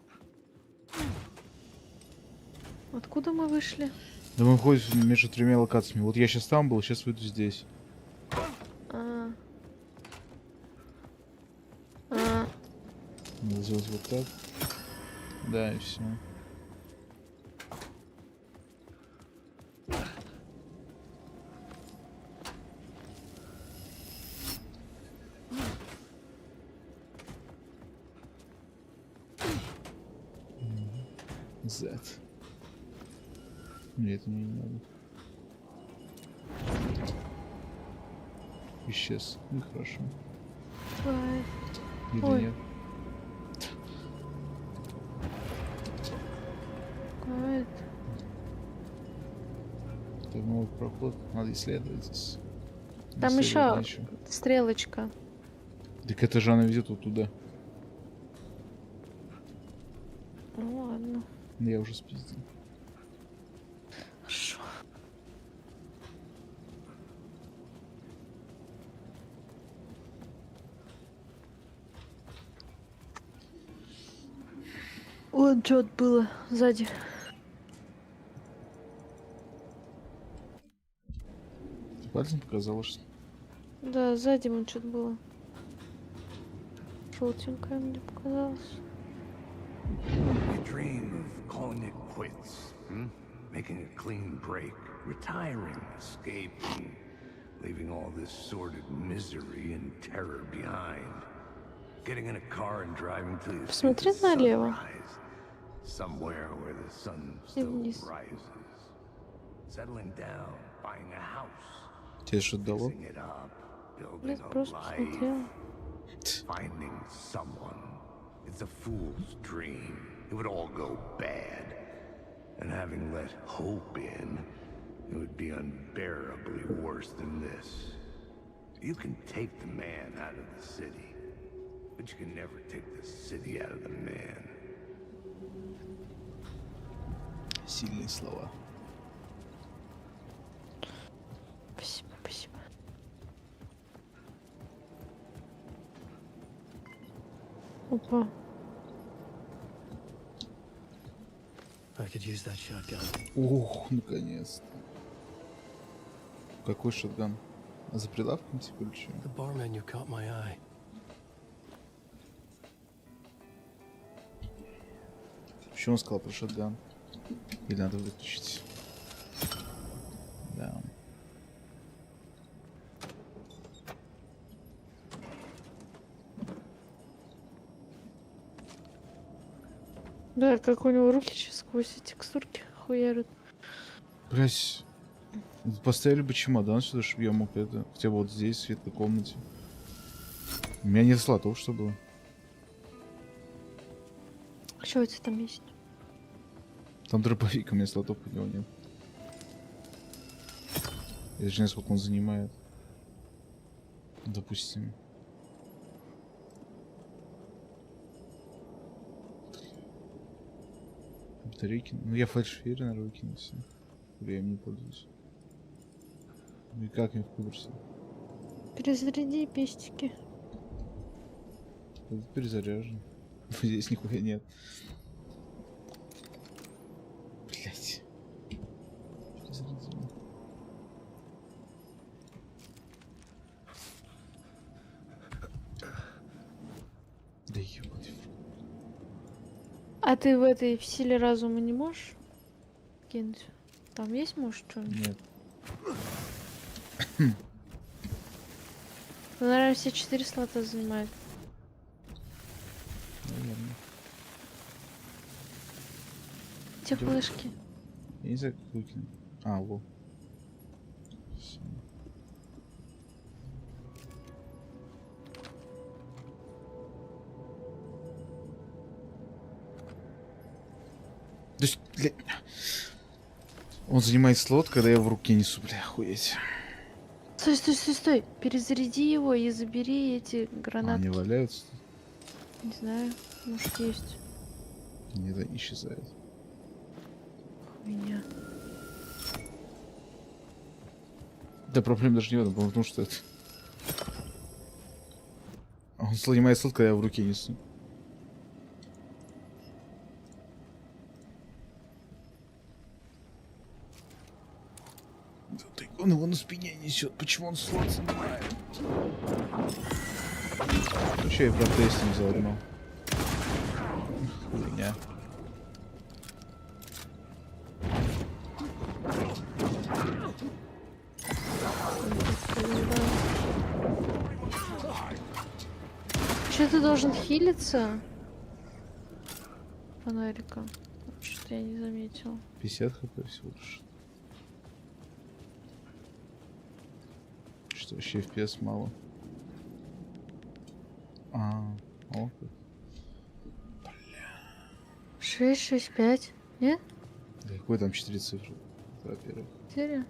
Откуда мы вышли? Да мы ходим между тремя локациями. Вот я сейчас там был, сейчас выйду здесь. А. А. Надо сделать вот так. Да, и все. Z. Нет, мне не надо. Исчез. Ну хорошо. Ой. Или Ой. нет? Какая это? Это новый проход. Надо исследовать здесь. Там Исследовать еще нечего. стрелочка. Так это же она ведет вот туда. Ну ладно. Я уже спиздил. Хорошо. Вот что было сзади. Ты пальцем показала, что? Да, сзади вон что-то было. Желтенькое мне показалось. You dream of calling it quits, making a clean break, retiring, escaping, leaving all this sordid misery and terror behind. Getting in a car and driving till you see Посмотри the налево. sunrise, somewhere where the sun И still вниз. rises. Settling down, buying a house, Тебе что дало? fixing it up, building Блядь, a просто life. посмотрела. Finding someone. It's a fool's dream. It would all go bad. And having let hope in, it would be unbearably worse than this. You can take the man out of the city, but you can never take the city out of the man. Сильные слова. Спасибо, спасибо. Опа. I could use that shotgun. Ух, наконец-то. Какой шотган? А за прилавком типа или что? The bar menu caught my eye. Почему он сказал про шотган? Или надо выключить? Да. Да, как у него руки сейчас сквозь эти текстурки хуярят. Блять. Поставили бы чемодан сюда, чтобы я мог это. Хотя бы вот здесь, в светлой комнате. У меня нет слотов, что было. Что у тебя там есть? Там дробовик, у меня слотов под него нет. Я даже не знаю, сколько он занимает. Допустим. Батарейки. Ну я фальшфейер, наверное, выкину все. Я им не пользуюсь. Ну и как им выбросить? Перезаряди пестики. Это перезаряжен. Здесь нихуя нет. Блять. Перезарядил. Да ёбаный. А ты в этой в силе разума не можешь кинуть? Там есть, может, что-нибудь? Нет. Ну, наверное, все 4 слота занимает. Наверное. Те флешки. Я не знаю, как выкинуть. А, во. Всё. То есть, бля... Он занимает слот, когда я в руке несу, бля, охуеть. Стой, стой, стой, стой. Перезаряди его и забери эти А, гранаты. они валяются? Не знаю, может есть. Нет, они исчезают. Меня. Да проблема даже не в этом, потому что это... Он занимает слот, когда я в руке несу. Он его на спине несет. Почему он слот занимает? Еще и протестим заодно. Хуйня. Че ты должен хилиться? Фонарика. Что-то я не заметила. 50 хп всего лишь. Что вообще FPS мало. О, как. 6, 6, 5. Нет? Да какой там 4 цифры? Это, во-первых. 4.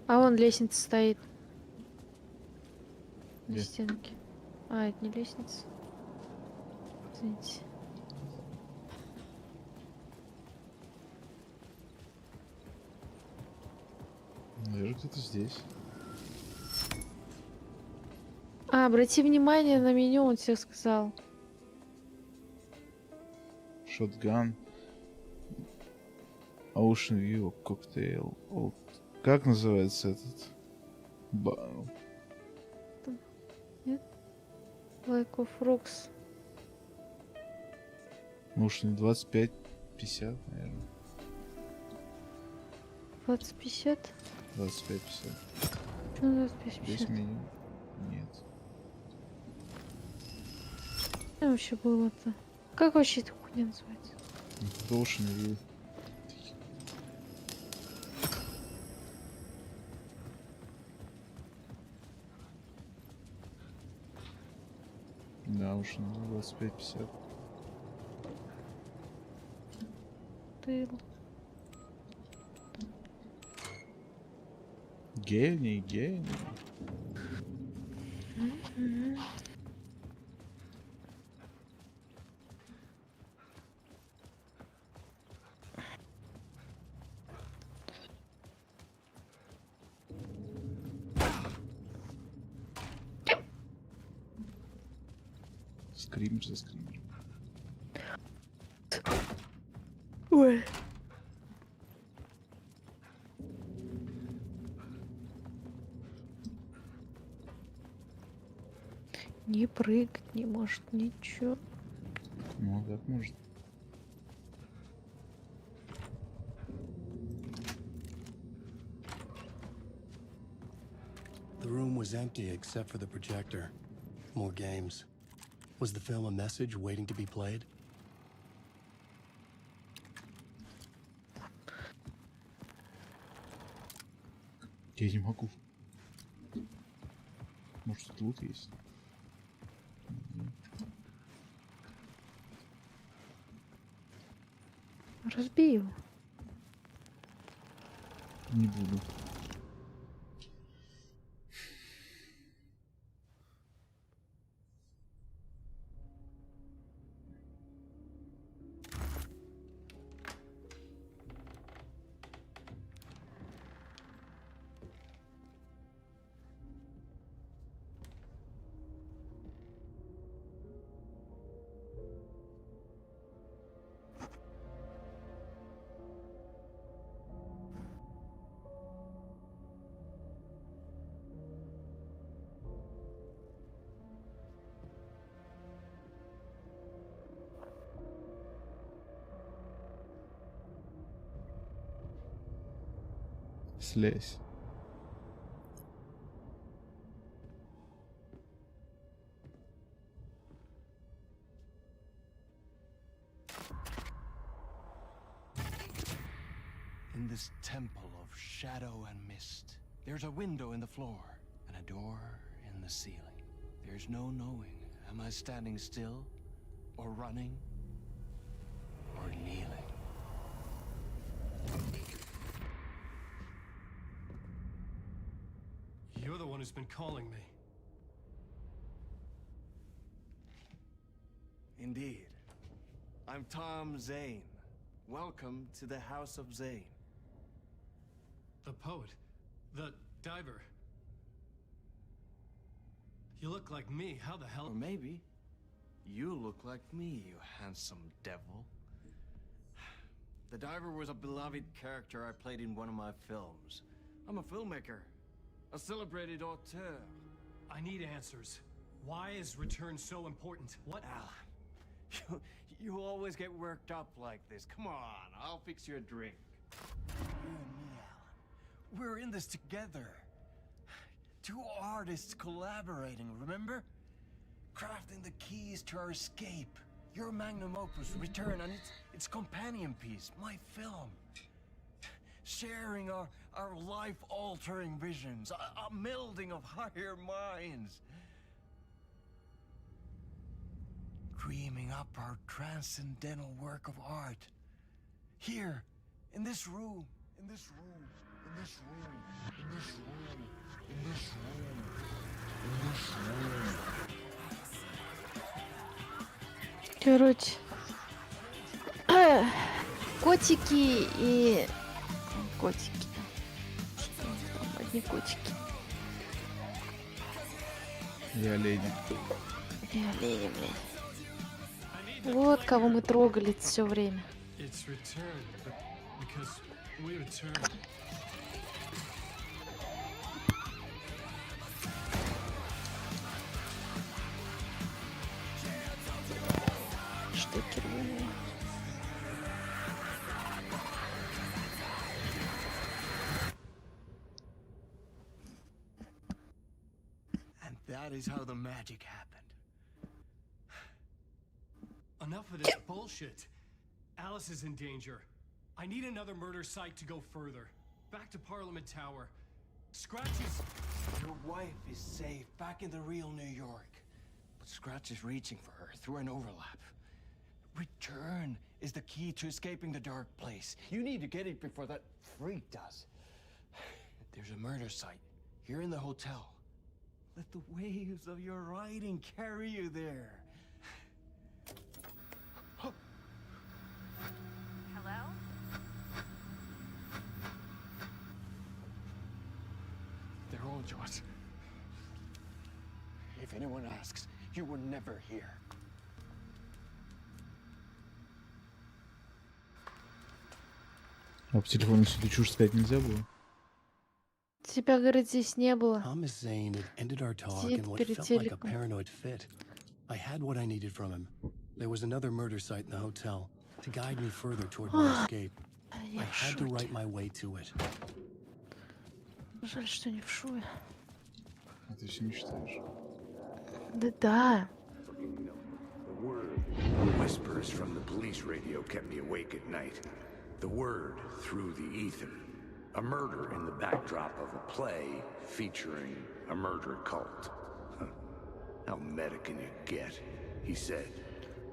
А вон лестница стоит. На Где? стенке. А, это не лестница. Извините. Наверное, где-то здесь. А, обрати внимание на меню, он тебе сказал. Шотган. Ocean View, коктейл. Как называется этот? Нет? Like of Rocks. Ocean 25-50, наверное. 20-50? 25-50. Ну, Здесь 25-50. меню. Нет. Что вообще было-то? Как вообще эта хуйня называется? Ocean View. Да, Ocean 25-50. Ты... Гений, гений. Скример за скримером. Ой. Не прыгать не может, ничего. Ну, как может. The room was empty except for the projector. More games. Was the film a message waiting to be played? Я не могу. Может, тут лут есть? Разбей его. Не буду. Слезь. In this temple of shadow and mist, there's a window in the floor and a door in the ceiling. There's no knowing, am I standing still, or running, or kneeling? You're the one who's been calling me. Indeed. I'm Tom Zane. Welcome to the House of Zane. The poet. The diver. You look like me. How the hell? Or maybe you look like me, you handsome devil. The diver was a beloved character I played in one of my films. I'm a filmmaker, a celebrated auteur. I need answers. Why is Return so important? What? Alan, you always get worked up like this. Come on, I'll fix you a drink. You and me, Alan. We're in this together. Two artists collaborating, remember? Crafting the keys to our escape. Your magnum opus, Return, and its companion piece, my film. Sharing our life-altering visions, a melding of higher minds. Dreaming up our transcendental work of art. Here, in this room, in this room, in this room, in this room, in this room, in this room. Короче, котики и котики. Что у них там? Одни котики. И олени. И олени, блядь. Вот кого мы трогали все время. It's Return, because we returned. Штекер. And that is how the magic happened. Enough of this bullshit. Alice is in danger. I need another murder site to go further. Back to Parliament Tower. Scratch is... Your wife is safe, back in the real New York. But Scratch is reaching for her through an overlap. Return is the key to escaping the dark place. You need to get it before that freak does. There's a murder site here in the hotel. Let the waves of your writing carry you there. Hello? They're all yours. If anyone asks, you were never here. А по телефону всю эту чушь сказать нельзя было? Тебя, говорит, здесь не было. Thomas Zane had ended our talk Сидит in what перед felt like a телеком. paranoid fit. I had what I needed from him. There was another murder site in the hotel to guide me further toward my escape. Я I в had to шоке. write my way to it. Жаль, что не в шуе. А ты все не читаешь. Да. The whispers from the police radio kept me awake at night. The word through the ether. A murder in the backdrop of a play featuring a murder cult. Huh. How meta can you get? He said,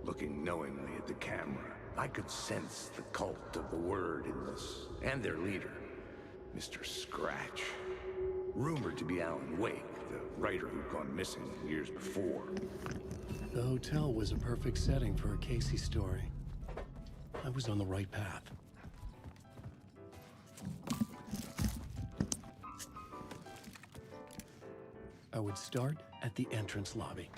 looking knowingly at the camera. I could sense the cult of the word in this, and their leader, Mr. Scratch. Rumored to be Alan Wake, the writer who'd gone missing years before. The hotel was a perfect setting for a Casey story. I was on the right path. I would start at the entrance lobby.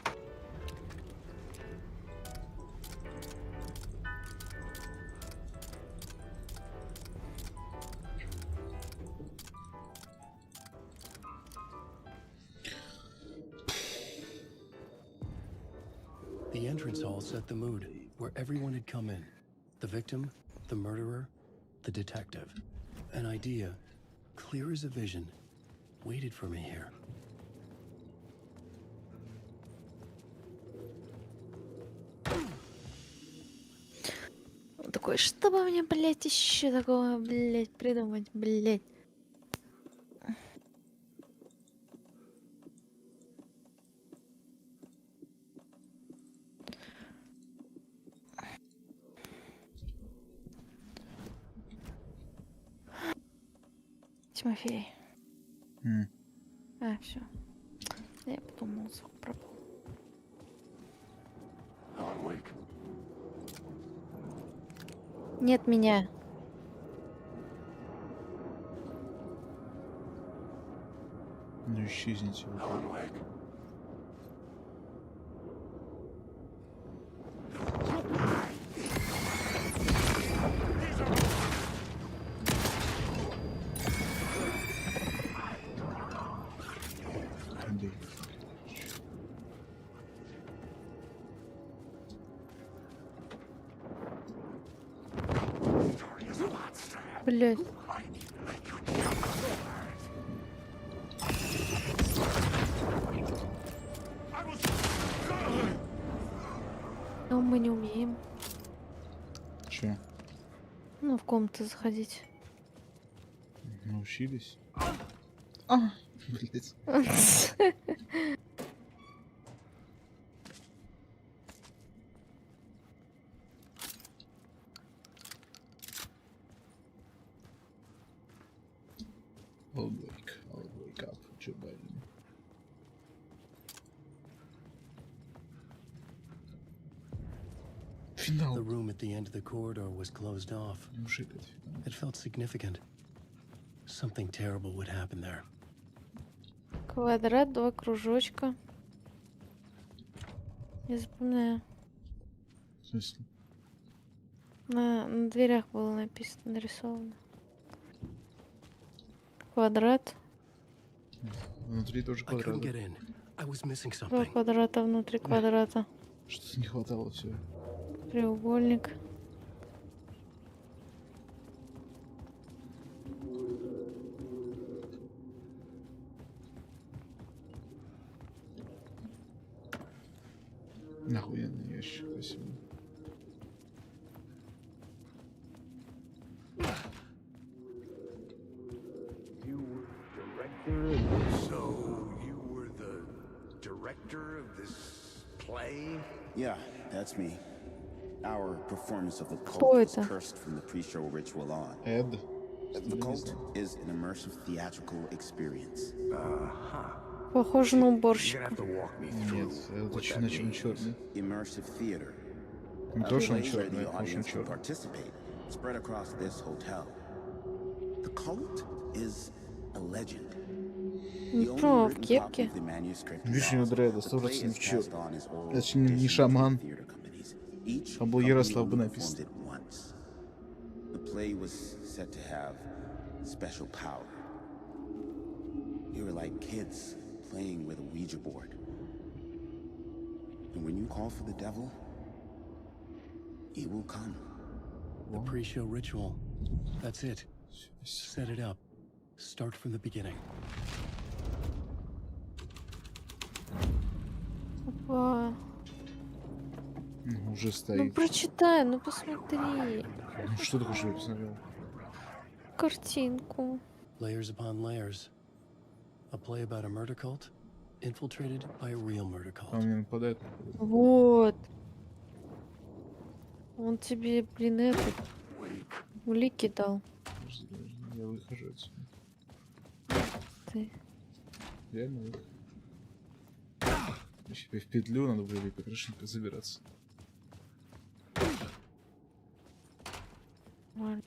The entrance hall set the mood, where everyone had come in. The victim, the murderer, the detective. An idea clear as a vision, waited for me here. Он такой, что бы мне, блядь, еще такого, блядь, придумать, блядь. Тимофей. А, все. Я подумал, звук пропал. Нет меня. Ну исчезните. Блять. Но мы не умеем. Че? Ну, в комнату заходить. Научились? Блять. I'll wake up, Joe Biden. Финал. The room at the end of the corridor was closed off. It felt significant. Something terrible would happen there. Квадрат, 2 кружочка. Я запоминаю. В смысле? На дверях было написано, нарисовано. Квадрат. Внутри тоже квадрат. 2 квадрата внутри квадрата. Что-то не хватало все. Треугольник. Нахуенный ящик, спасибо. So you were the director of this play? Yeah, that's me. Our performance of the Кто cult was это? cursed from the pre-show ritual on. Эд. The cult is an immersive theatrical experience. Похоже на уборщика. Нет, это точно черный. Immersive theater. Не A то, что он place where черный, the а что он audience can черный. participate, spread across this hotel. The cult is a legend. The only Про, в written copy кепке. of the manuscript is Видишь, у него ours. дреда, The play 100% is чё. passed on as oral Это же не tradition шаман. to theater companies. Each Там был company Ярослав бы only написано. performed it once. The play was said to have special power. You were like kids playing with a Ouija board. And when you call for the devil, he will come. The pre-show ritual. That's it. Set it up. Start from the beginning. Опа. Уже Ну стоит. прочитай, ну посмотри. Ну что такое, что я посмотрел? Картинку. Layers upon layers. A play about a murder cult infiltrated by a real murder А cult. мне нападает. Вот. Он тебе, блин, этот улики дал. Подожди, я выхожу отсюда. Ты. Реально выхожу. Еще в петлю надо было по крышенке забираться. Нормально.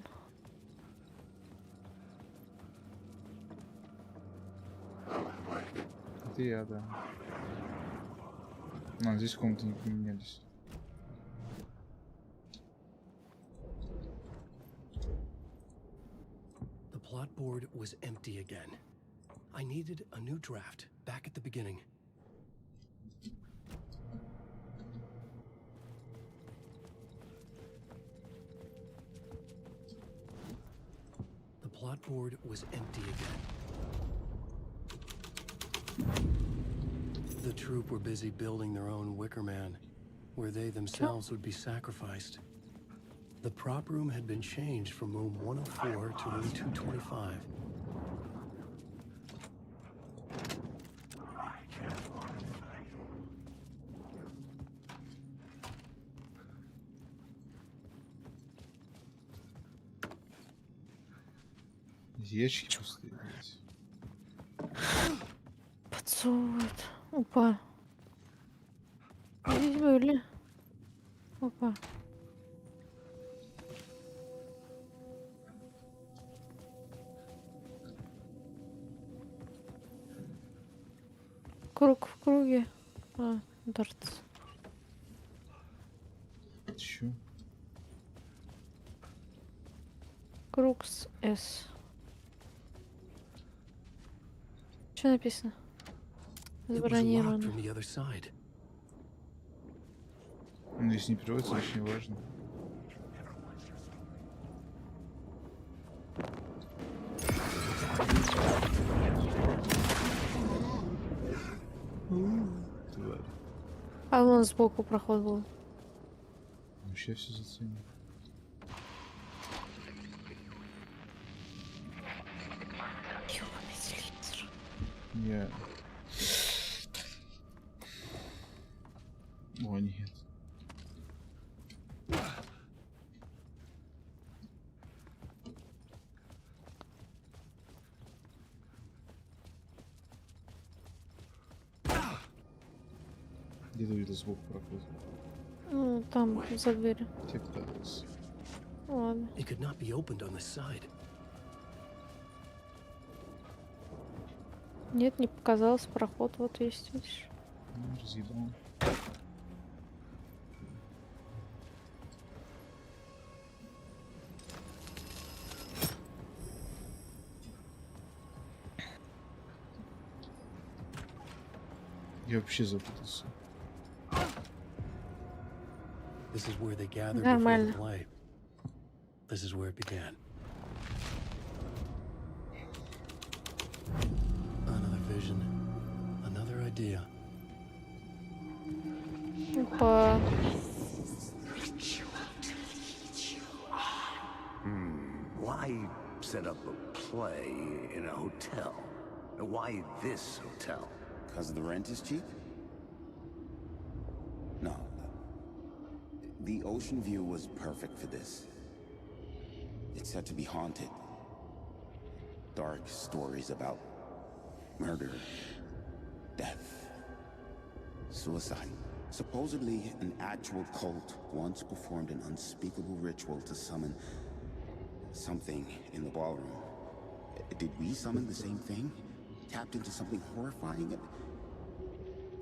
Это я, да. А, здесь комнаты не поменялись. The plot board was empty again. I needed a new draft back at the beginning. plot board was empty again. The troop were busy building their own Wicker Man, where they themselves would be sacrificed. The prop room had been changed from room 104 to room 225. Ящики пустые здесь. Подсовывают. Опа. Здесь были. Опа. Круг в круге. А, дартс. Чё? Круг с S. Что написано? It was locked Забронировано. from the other side. Ну, если не переводится, очень важно. Тварь. А вон сбоку проход был. Вообще все заценил. Ёбаный телевизор. Я... О, нет. Где ты видел звук прохода? Ну, там, за дверью. Тектакс. Ладно. It could not be opened on this side. Нет, не показалось. Проход вот есть, видишь. Ну, разъебал. Я вообще запутался. This is where they gathered before the Нормально. play. This is where it began. Another vision, another idea. Опа. Why set up a play in a hotel? Why this hotel? Because the rent is cheap? No. The ocean view was perfect for this. It's said to be haunted. Dark stories about murder, death, suicide. Supposedly, an actual cult once performed an unspeakable ritual to summon something in the ballroom. Did we summon the same thing? Tapped into something horrifying?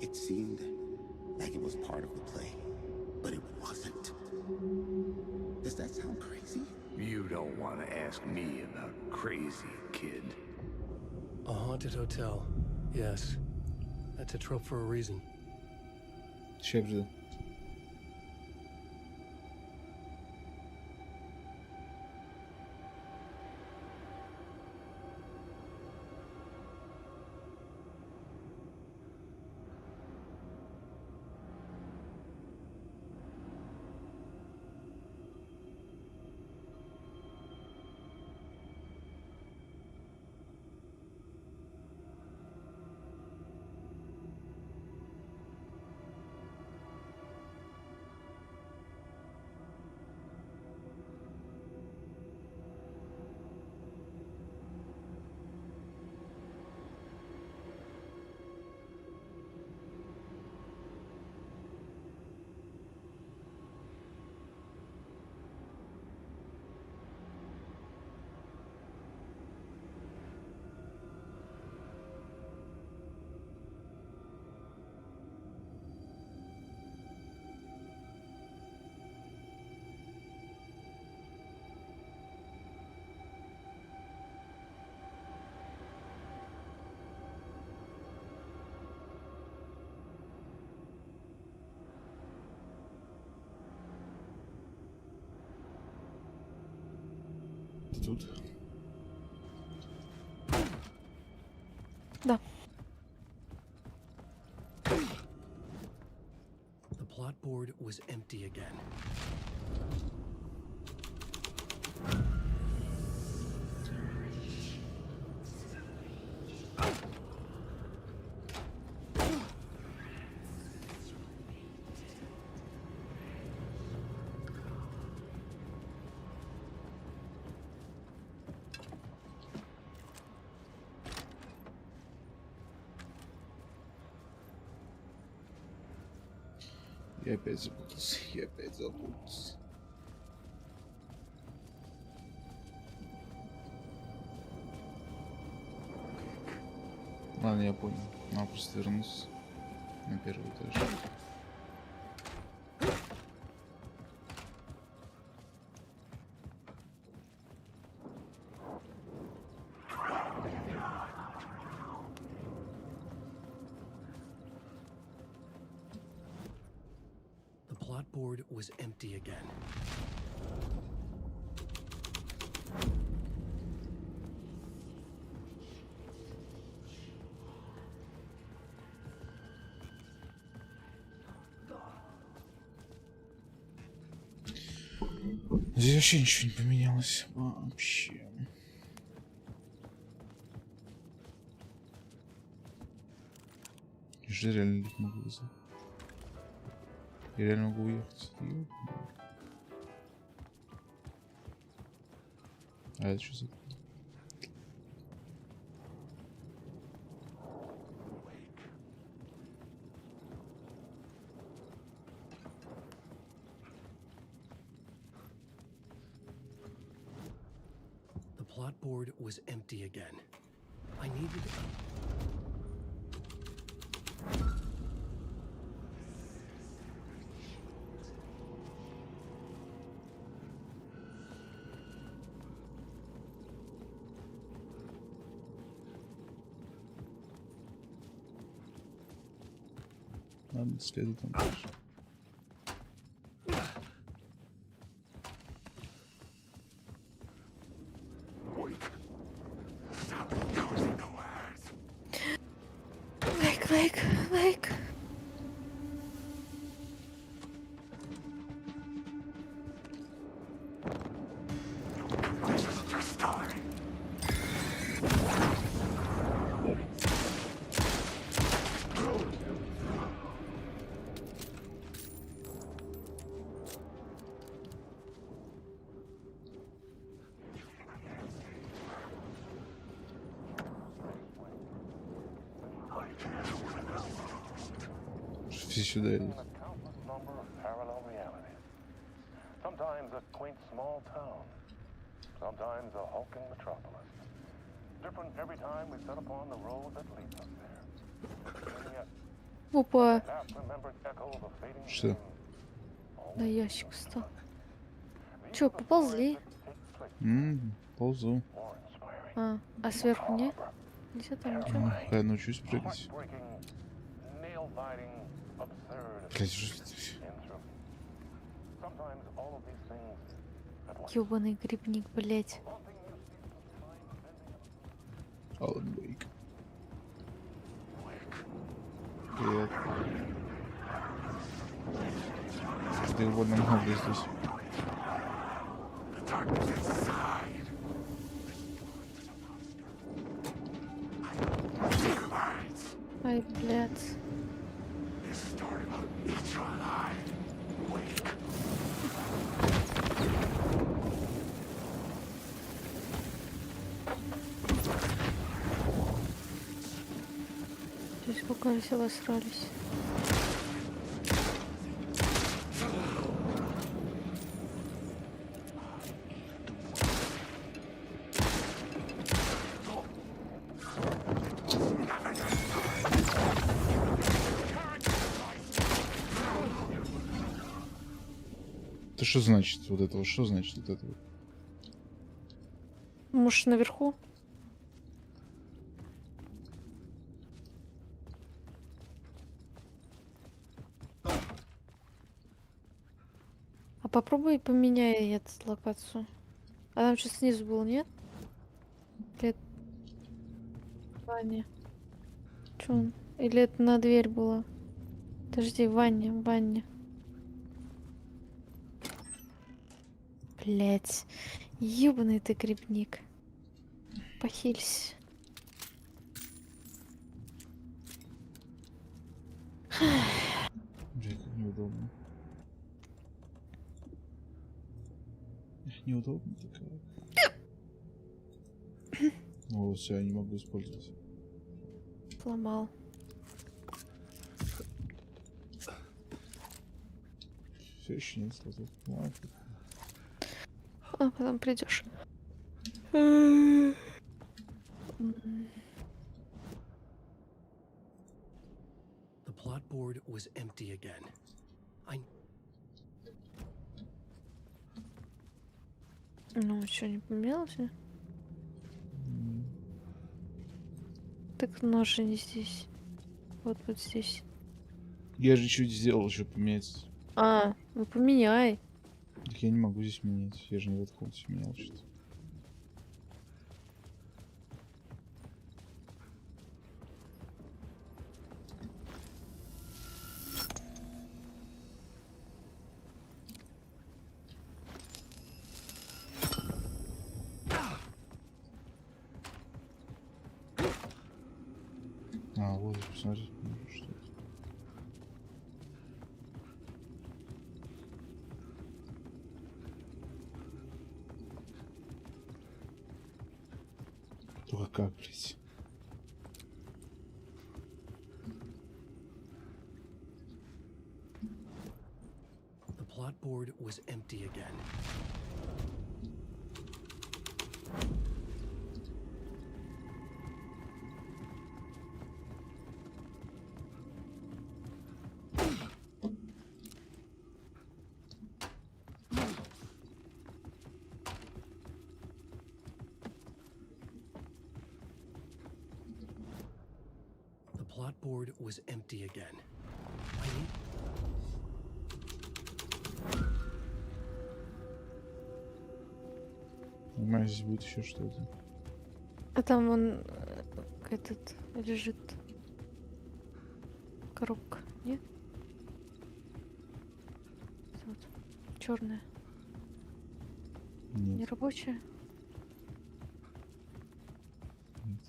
It seemed like it was part of the play, but it wasn't. Does that sound crazy? You don't want to ask me about crazy, kid. A haunted hotel. Yes. That's a trope for a reason. Чепжи. Тут. Да. The plot board was empty again. Я опять запутался. Я опять запутался. Ладно, я понял. Надо просто вернуться на первый этаж. The plot board was empty again. Здесь вообще ничего не поменялось. Вообще. Я реально лифт могу вызвать. Я реально могу уехать. А это что за... The plot board was empty again. I needed Ладно, следует там дальше. Лайк. Все сюда идут. Sometimes a quaint small town, sometimes a hulking metropolis. Different every time we set upon the road that leads us there. And yet, Опа. half-remembered echo of a fading Что? dream. На ящик встал. Чё, поползли? Ползу. А сверху нет? Где там ничего? Пока я научусь прыгать. Heartbreaking, nail-biting, absurd, Блять, уже... and true. Sometimes all of these things at once. Ёбаный грибник, блять. Алан Вейк. Привет. Ты довольно много здесь. Ай, блядь. Здесь сколько все обосрались. Это что значит вот это? Что значит вот это? Может, наверху? А попробуй поменяй эту локацию. А там что снизу был, нет? Или... А, нет. Чё он? Или это на дверь было? Подожди, в ванне, в ванне. Блять. Ёбаный ты грибник. Похилься. Блядь, как неудобно. Неудобно такая. О, все, я не могу использовать. Сломал. Все еще нет слотов. Ладно. А потом придешь. The plot board was empty again. Ну, что, не поменялось? Так нож же не здесь. Вот здесь. Я же чуть сделал, чтобы поменять. А, ну поменяй. Так я не могу здесь менять. Я же не в этой комнате менял что-то. А, вот, посмотреть, что это. Только как, блядь? The plot board was empty again. The plot board was empty again. Понимаю, здесь будет еще что-то. А там он этот лежит. Коробка, нет? Вот. Черная. Нет. Не рабочая? Нет.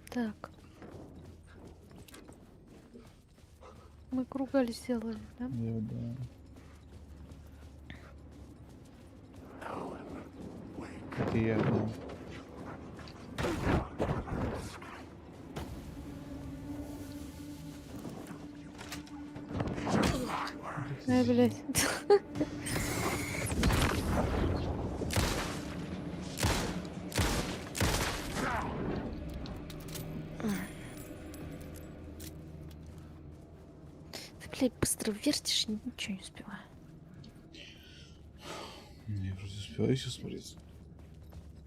Так. Мы кругаль сделали, да? Да. Это я, да. Ай, блядь. Ты, блядь, быстро вертишь, ничего не успеваю. Я просто успеваю все смотреть.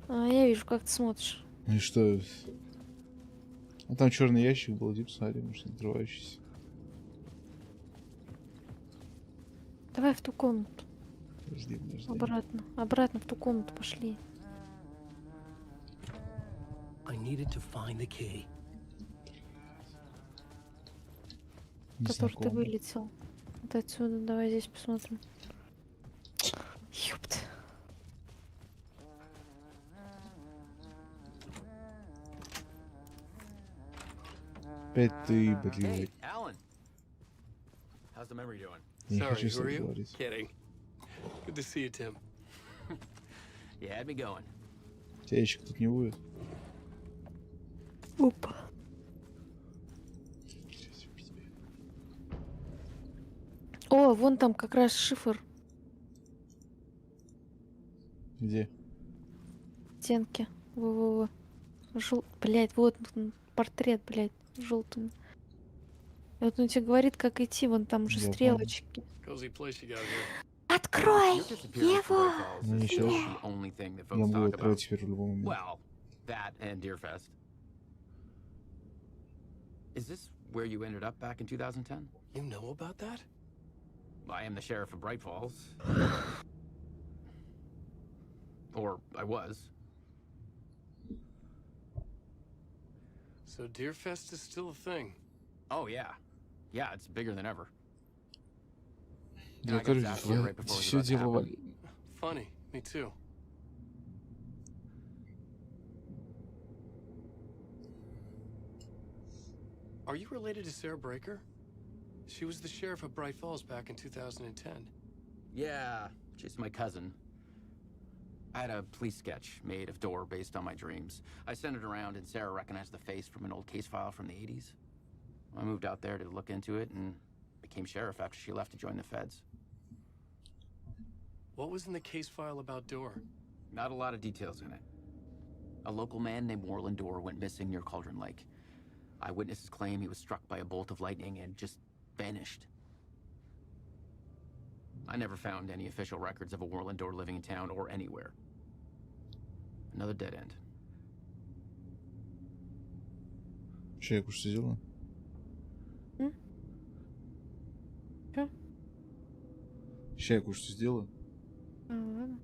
А, я вижу, как ты смотришь. Ну и что? А там черный ящик был, иди посмотри, может, открывающийся. Давай в ту комнату. Подожди. Обратно. Обратно в ту комнату пошли. I needed to find the key. Который ты вылетел. Вот отсюда, давай здесь посмотрим. Ёпт. Опять ты, блядь. Hey, Alan. How's the memory doing? Не Sorry, хочу с who are тобой you? говорить. Kidding. Good to see you, Tim. You had me going. Тебя ящик тут не будет. Опа. О, вон там как раз шифр. Где? Стенки. Во-во-во. Блять, вот портрет, блять, желтым. И вот он тебе говорит, как идти, вон там уже Я стрелочки. Cozy place you got here. Открой Your disappearance from его! Great Falls Ну, is ничего. the only thing that Я folks буду talk открывать about. теперь в любом моменте. Well, that and Deerfest. Is this where you ended up back in 2010? You know about that? I am the sheriff of Bright Falls. Or I was. So Deerfest is still a thing? Oh, yeah. Yeah, it's bigger than ever. Я говорю, все дело... Funny, me too. Are you related to Sarah Breaker? She was the sheriff of Bright Falls back in 2010. Yeah, she's my cousin. I had a police sketch made of Door based on my dreams. I sent it around and Sarah recognized the face from an old case file from the 80s. I moved out there to look into it and became sheriff after she left to join the feds. What was in the case file about Door? Not a lot of details in it. A local man named Warland Door went missing near Cauldron Lake. Eyewitnesses claim he was struck by a bolt of lightning and just vanished. I never found any official records of a Warland Door living in town or anywhere. Another dead end. Человеку что сделала? Чё? Человеку что сделала? Ладно.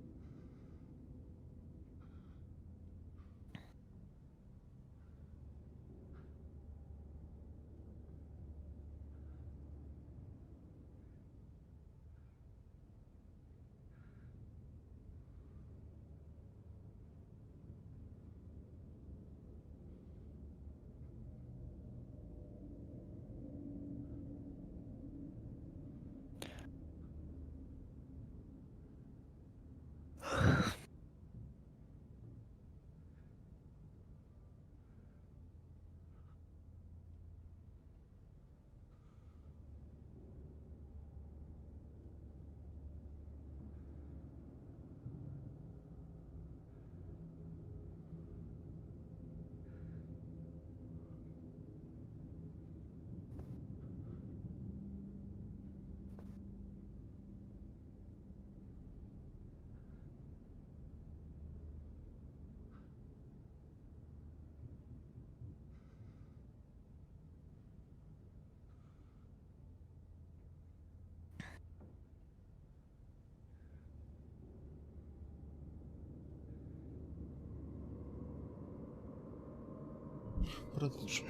Продолжим.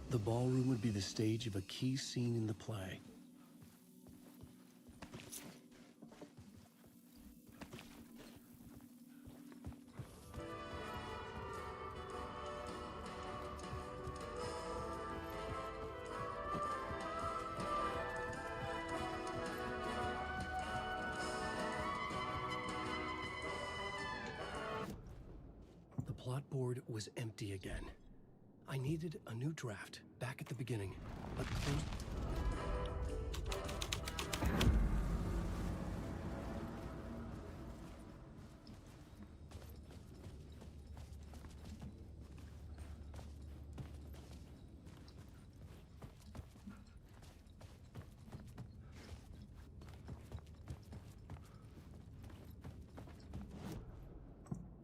The ballroom would be the stage of a key scene in the play. The plot board was empty again. I needed a new draft back at the beginning, but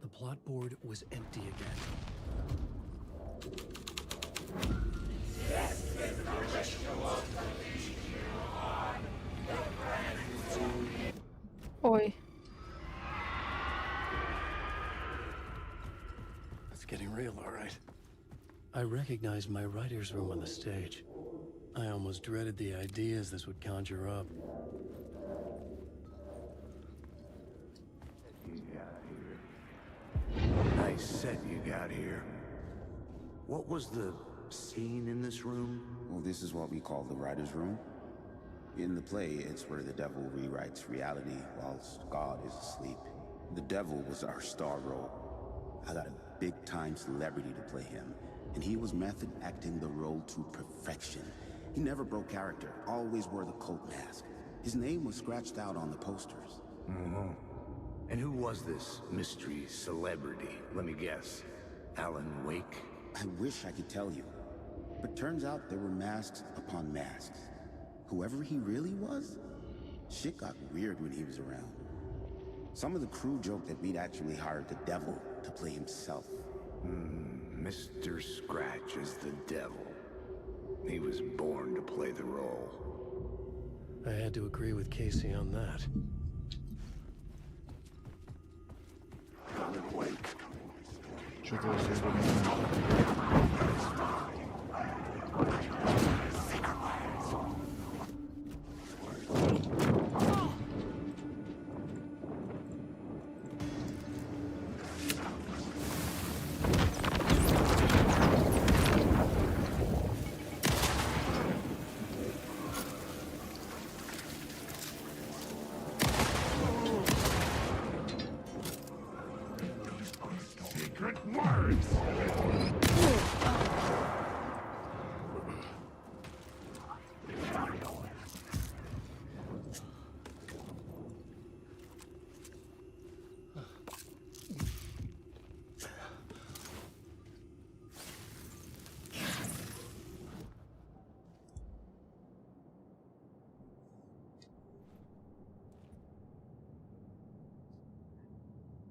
the plot board was empty again. Ой. It's getting real, all right. I recognized my writer's room on the stage. I almost dreaded the ideas this would conjure up. Nice set you got here. What was the scene in this room? Well, this is what we call the writer's room. In the play, it's where the devil rewrites reality whilst God is asleep. The devil was our star role. I got a big-time celebrity to play him, and he was method acting the role to perfection. He never broke character, always wore the coat mask. His name was scratched out on the posters. Mm-hmm. And who was this mystery celebrity? Let me guess. Alan Wake? I wish I could tell you, but turns out there were masks upon masks. Whoever he really was, shit got weird when he was around. Some of the crew joked that we'd actually hired the devil to play himself. Mr. Scratch is the devil. He was born to play the role. I had to agree with Casey on that. Что-то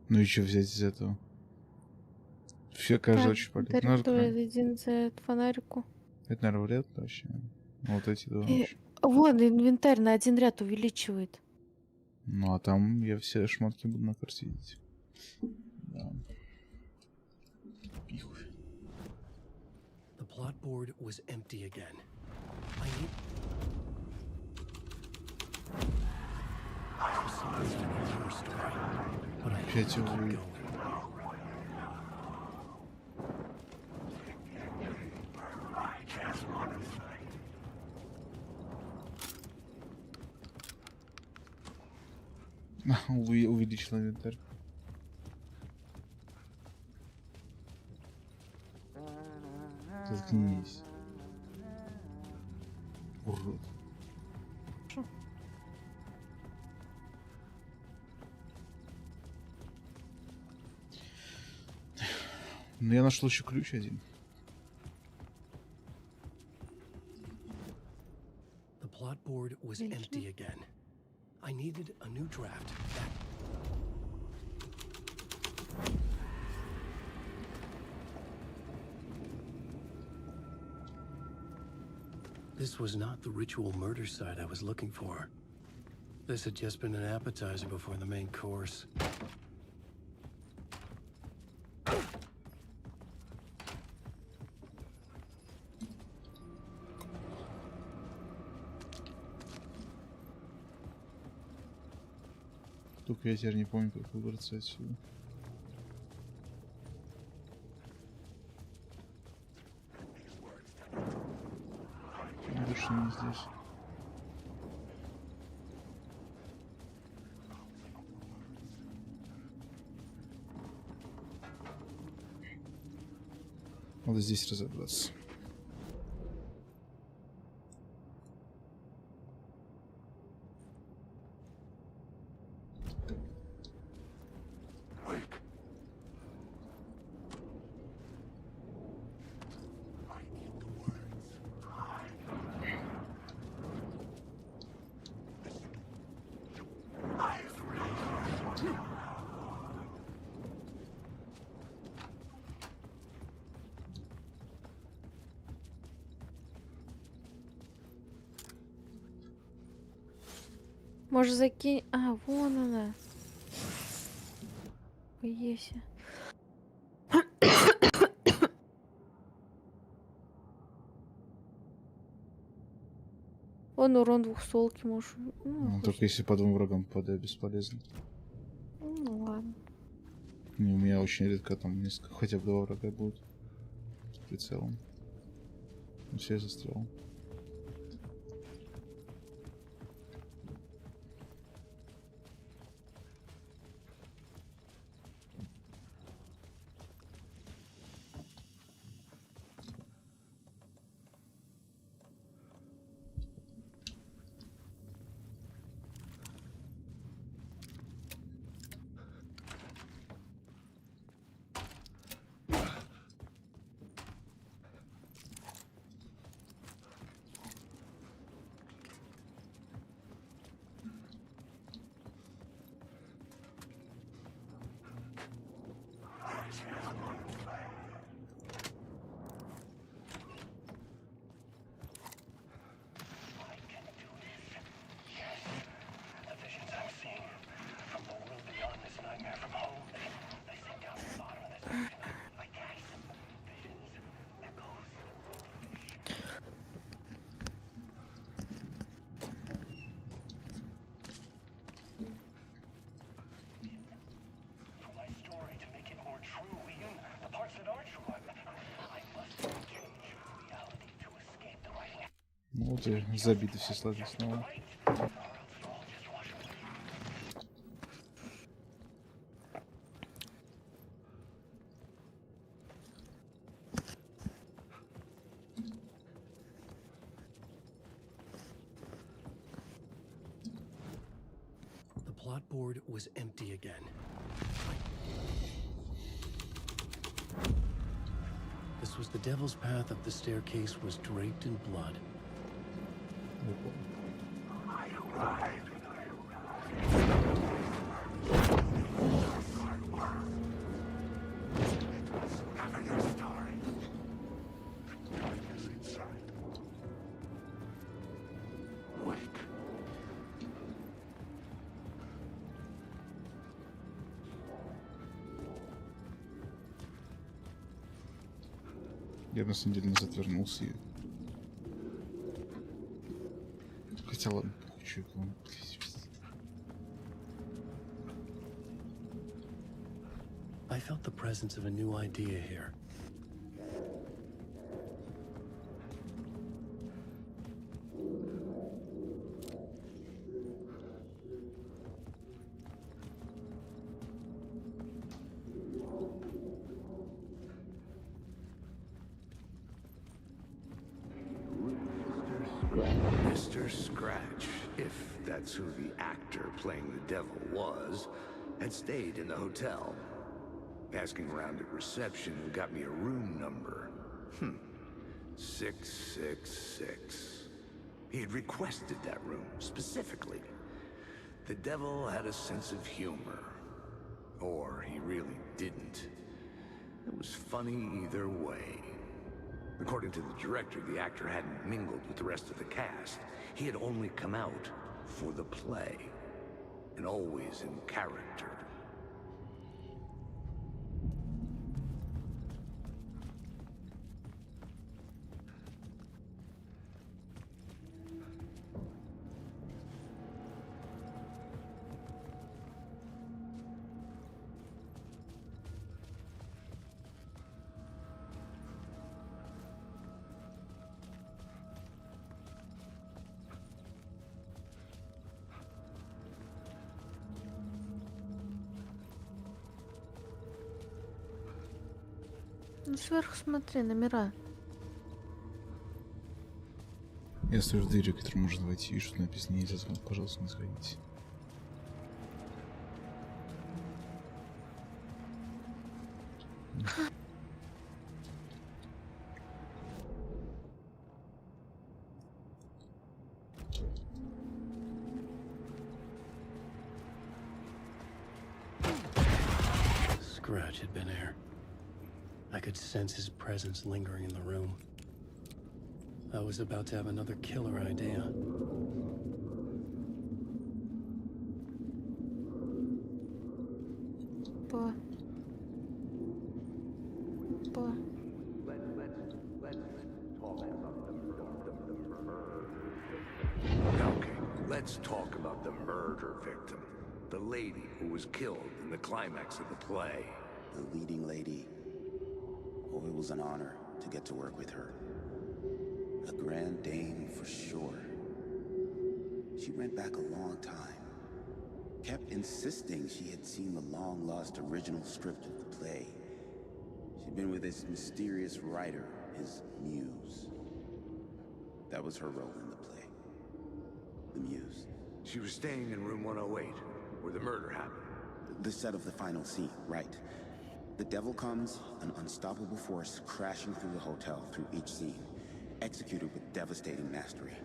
Ну и что взять из этого? Все кажется очень полезно. Один за фонарику. Это, наверное, вряд ли вообще. Вот эти два. Вон, инвентарь на один ряд увеличивает. Ну а там я все шмотки буду на карте видеть. Да. The plot board was empty again. I need... I was supposed to know your story, but I have to keep going. Увеличил инвентарь. Заткнись. Урод. Ну я нашел еще ключ один. The plot board was empty again. I needed a new draft. This was not the ritual murder site I was looking for. This had just been an appetizer before the main course. Только я теперь не помню, как выбраться отсюда. Больше не здесь. Надо здесь разобраться. Может закинь... А, вон она. Есть. Он урон двухсолки можешь. Ну, только если по двум врагам попадаю, бесполезно. Ну ладно. У меня очень редко там несколько, хотя бы 2 врага будут с прицелом. Все застрял. Ну вот и забиты все слоты снова. The plot board was empty again. This was the devil's path up the staircase was draped in blood. Я на самом деле назад вернулся и... Хотя ладно, похуй, I felt the presence of a new idea here. Mr. Scratch, if that's who the actor playing the devil was, had stayed in the hotel. Asking around at reception got me a room number. 666. He had requested that room, specifically. The devil had a sense of humor. Or he really didn't. It was funny either way. According to the director, the actor hadn't mingled with the rest of the cast. He had only come out for the play. And always in character. Ну сверху смотри, номера. Я стою в двери, в которую можно войти, и что написано нельзя звонок, пожалуйста, не звоните. Scratch had been here. I could sense his presence lingering in the room. I was about to have another killer idea. По. Okay, let's talk about the murder victim. The lady who was killed in the climax of the play. the leading lady. Oh, it was an honor to get to work with her. A grand dame for sure. She went back a long time. Kept insisting she had seen the long-lost original script of the play. She'd been with this mysterious writer, his muse. That was her role in the play. The muse. She was staying in room 108, where the murder happened. The set of the final scene, right. The devil comes, an unstoppable force crashing through the hotel through each scene, executed with devastating mastery.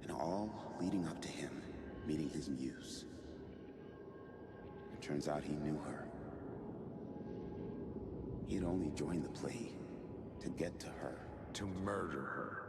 And all leading up to him meeting his muse. It turns out he knew her. He had only joined the play to get to her. To murder her.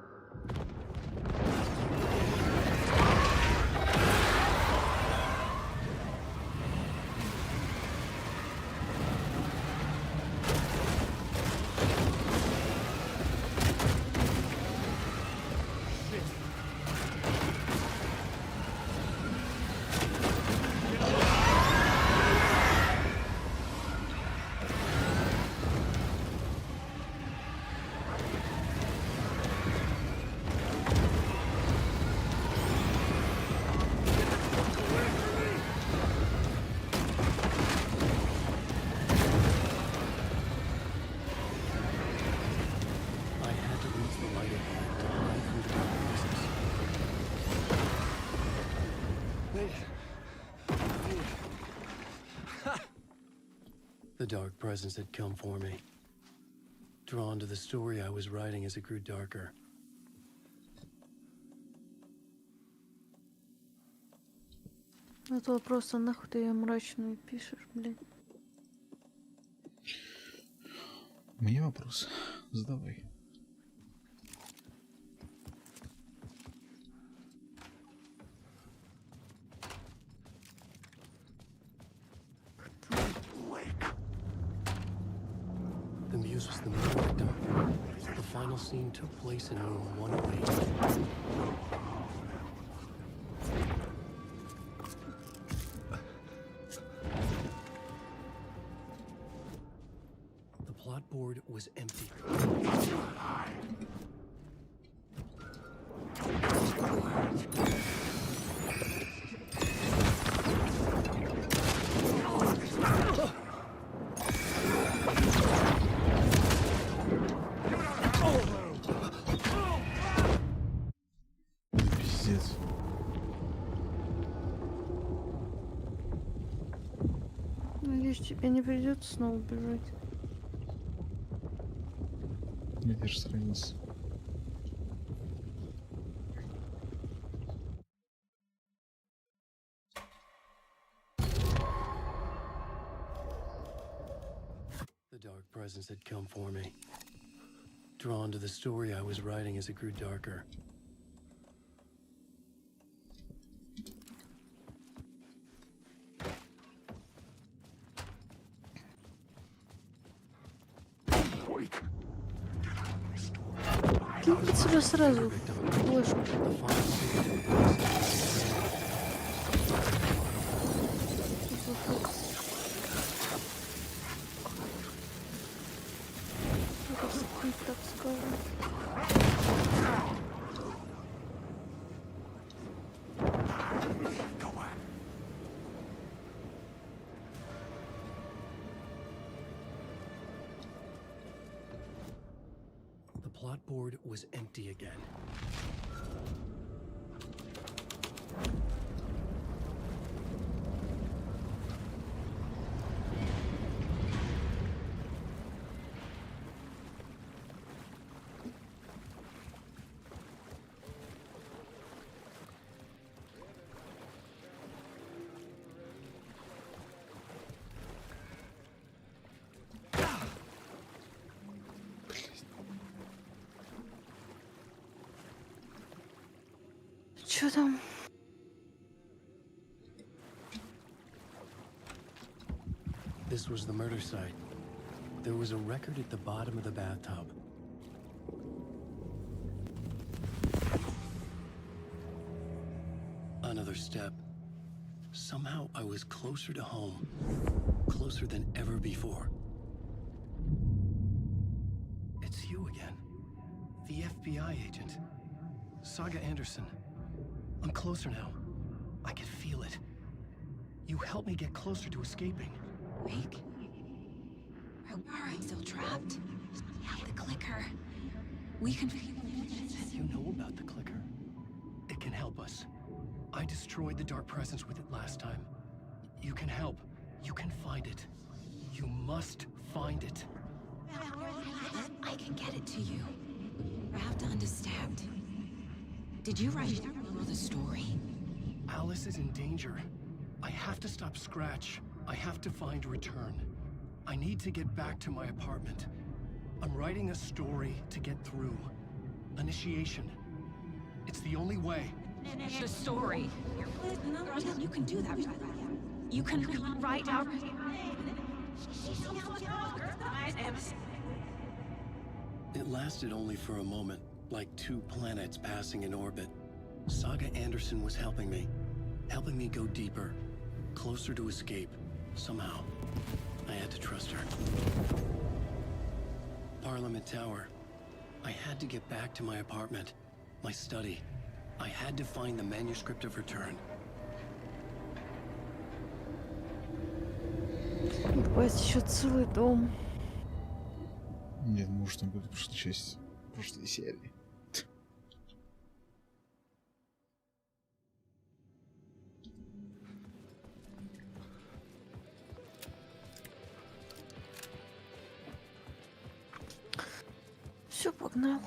The dark presence had come for me. Drawn to the story I was writing as it grew darker. Вот вопрос, а нахуй ты её мрачную пишешь, блядь? Мне вопрос задавай. The muse was the murder victim. The final scene took place in room 108. The plot board was empty. Пиздец. Надеюсь, тебе не придется снова бежать. Где же страница? The dark presence had come for me. Drawn to the story I was writing as it grew darker. Кинь под себя сразу флешку. Раскрыть, так скажем. The plot board was empty again. Чё там? This was the murder site. There was a record at the bottom of the bathtub. Another step. Somehow I was closer to home. Closer than ever before. The FBI agent. Saga Anderson. I'm closer now. I can feel it. You helped me get closer to escaping. Wake? Are we still trapped? Yeah, the clicker. We can... You know about the clicker? It can help us. I destroyed the dark presence with it last time. You can help. You can find it. You must find it. I can get it to you. I have to understand. Did you write the story? Alice is in danger. I have to stop Scratch. I have to find Return. I need to get back to my apartment. I'm writing a story to get through. Initiation. It's the only way. The story. You can do that. You can write out... It lasted only for a moment, like 2 planets passing in orbit. Saga Anderson was helping me go deeper, closer to escape, somehow. I had to trust her. Parliament Tower. I had to get back to my apartment, my study. I had to find the manuscript of Return. Ебать, еще целый дом. Нет, может, там будет прошлая часть прошлой серии. Все, погнал.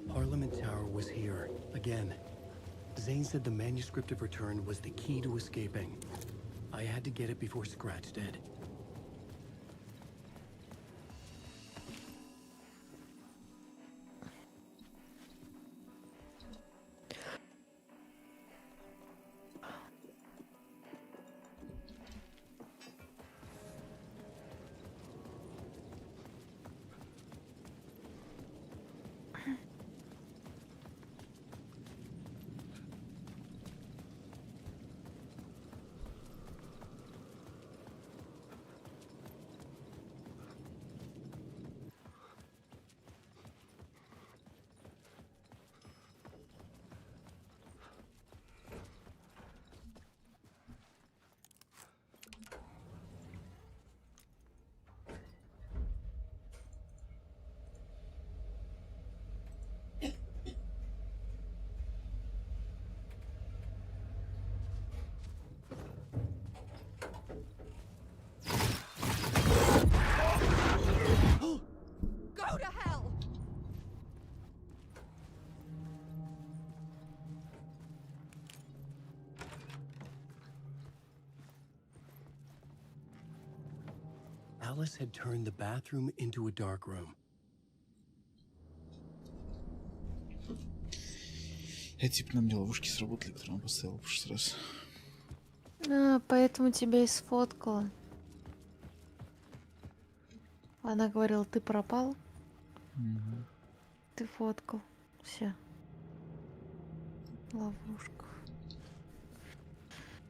Parliament Tower was here, again. Zane said the manuscript of Return was the key to escaping. I had to get it before Scratch did. Go to hell! Alice had turned the bathroom into a dark room. Эти типа нам ловушки сработали, которые он поставил в прошлый раз. А, поэтому тебя и сфоткала. Она говорила, ты пропал, ты фоткал. Все. Ловушка.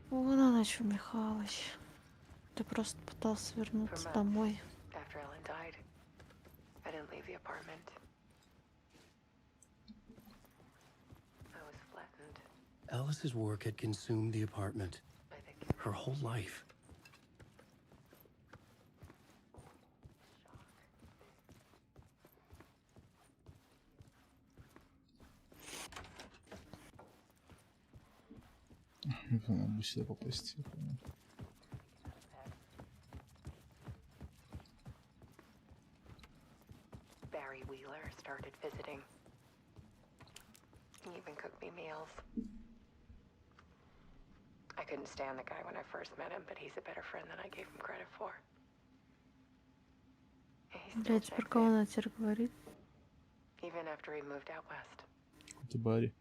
Вон она что, Михалыч. Ты просто пытался вернуться домой. After Ellen died, I didn't leave the apartment. I was flattened. Alice's work had consumed the apartment. Her whole life. Надо сюда попасть. Barry Wheeler started visiting. He even cooked me meals. I couldn't stand the guy when I first met him, but he's a better friend than I gave him credit for. Блять, про кого она теперь говорит? Even after he moved out west. Это Барри.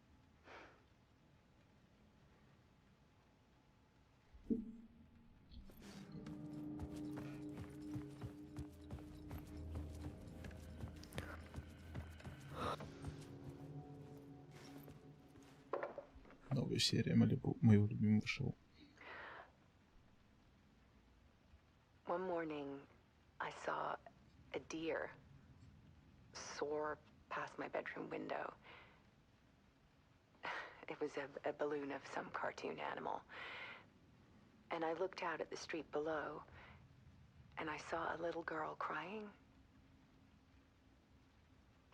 Новая серия моего любимого шоу. One morning, I saw a deer soar past my bedroom window. It was a balloon of some cartoon animal. And I looked out at the street below, and I saw a little girl crying.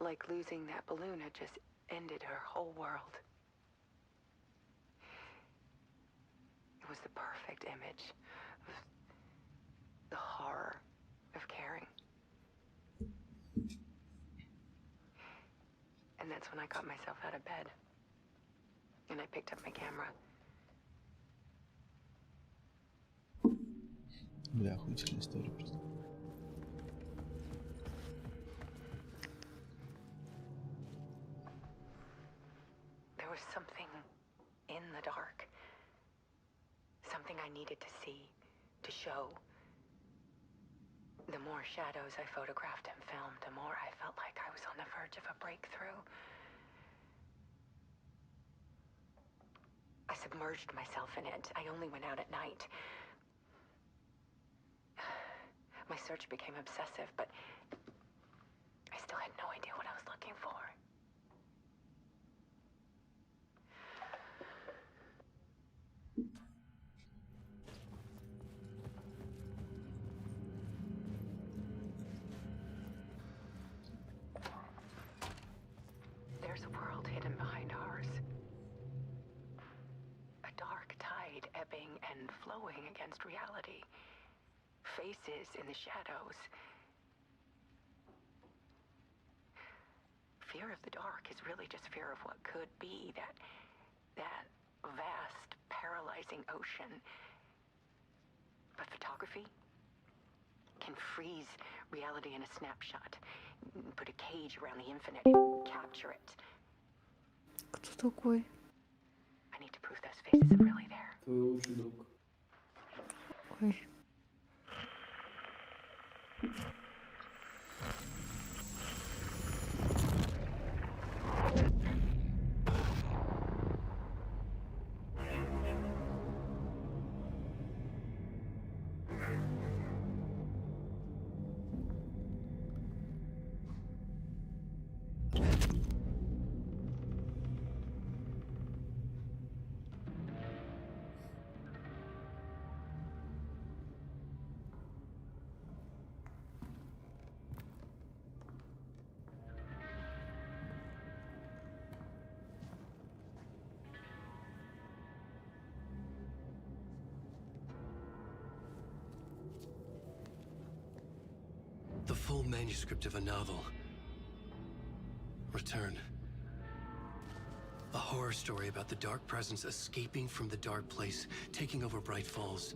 Like losing that balloon had just ended her whole world. It was the perfect image of the horror of caring. And that's when I got myself out of bed. And I picked up my camera. Бля, охуительная история просто. There was something in the dark. Something I needed to see, to show. The more shadows I photographed and filmed, the more I felt like I was on the verge of a breakthrough. I submerged myself in it. I only went out at night. My search became obsessive, but I still had no idea what I was looking for. There's a world hidden behind ours. A dark tide ebbing and flowing against reality. Faces in the shadows. Fear of the dark is really just fear of what could be, that vast, paralyzing ocean. But photography can freeze reality in a snapshot, put a cage around the infinite and capture it. Кто такой? I need to prove those faces are really there. Твой лучший друг. Ой. The full manuscript of a novel. Return. A horror story about the dark presence escaping from the dark place, taking over Bright Falls.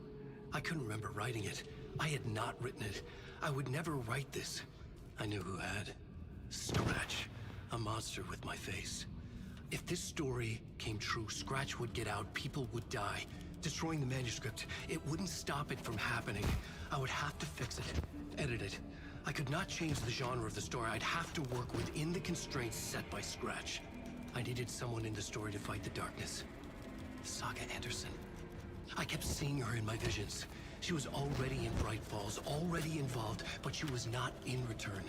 I couldn't remember writing it. I had not written it. I would never write this. I knew who had. Scratch. A monster with my face. If this story came true, Scratch would get out, people would die. Destroying the manuscript, it wouldn't stop it from happening. I would have to fix it, edit it. I could not change the genre of the story. I'd have to work within the constraints set by Scratch. I needed someone in the story to fight the darkness. Saga Anderson. I kept seeing her in my visions. She was already in Bright Falls, already involved, but she was not in Return.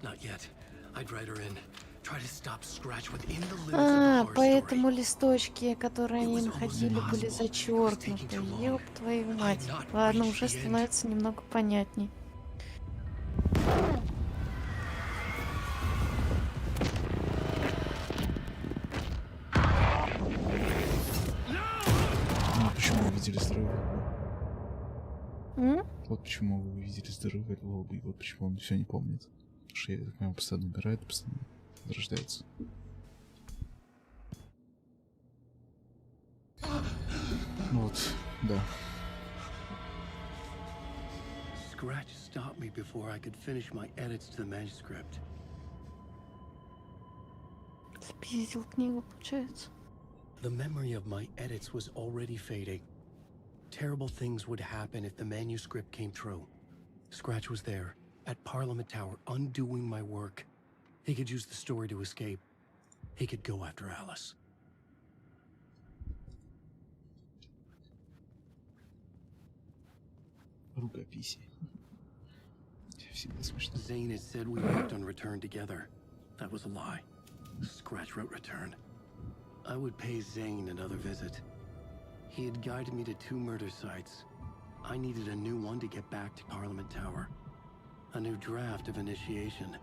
Not yet. I'd write her in. Try to stop Scratch within the limits of the horror Поэтому листочки, которые они находили, были зачеркнуты. Ёб твою мать. Ладно, уже становится немного понятней. Ну, почему вы видели здоровый лбы? Вот почему вы видели здоровый лбы, и вот почему он все не помнит. Потому что, я так понимаю, постоянно умирает, постоянно возрождается. Ну вот, да. Scratch stopped me before I could finish my edits to the manuscript. Спиздил книгу, получается. The memory of my edits was already fading. Terrible things would happen if the manuscript came true. Scratch was there, at Parliament Tower, undoing my work. He could use the story to escape. He could go after Alice. Рукописи. Всегда смешно. Zane had said we worked on Return together. That was a lie. Scratch wrote Return. I would pay Zane another visit. He had guided me to 2 murder sites. I needed a new one to get back to Parliament Tower. A new draft of initiation.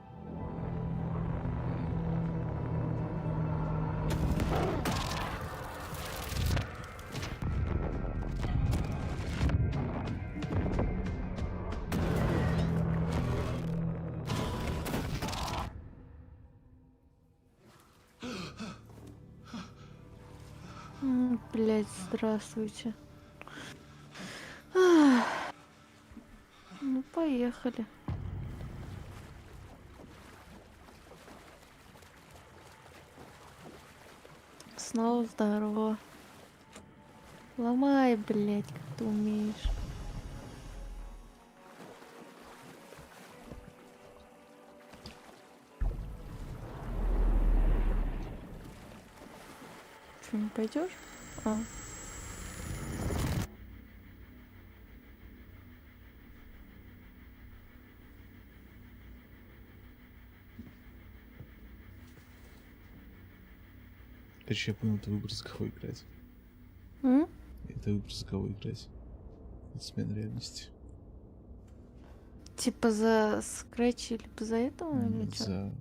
Блять, здравствуйте. Ах. Ну, поехали. Снова здорово. Ломай, блять, как ты умеешь. Что, не пойдешь? А. Короче, я понял, это выбор, за кого играть. Это выбор, за кого играть. Это смена реальности. Типа за Скретча, либо за этого? Или чё? За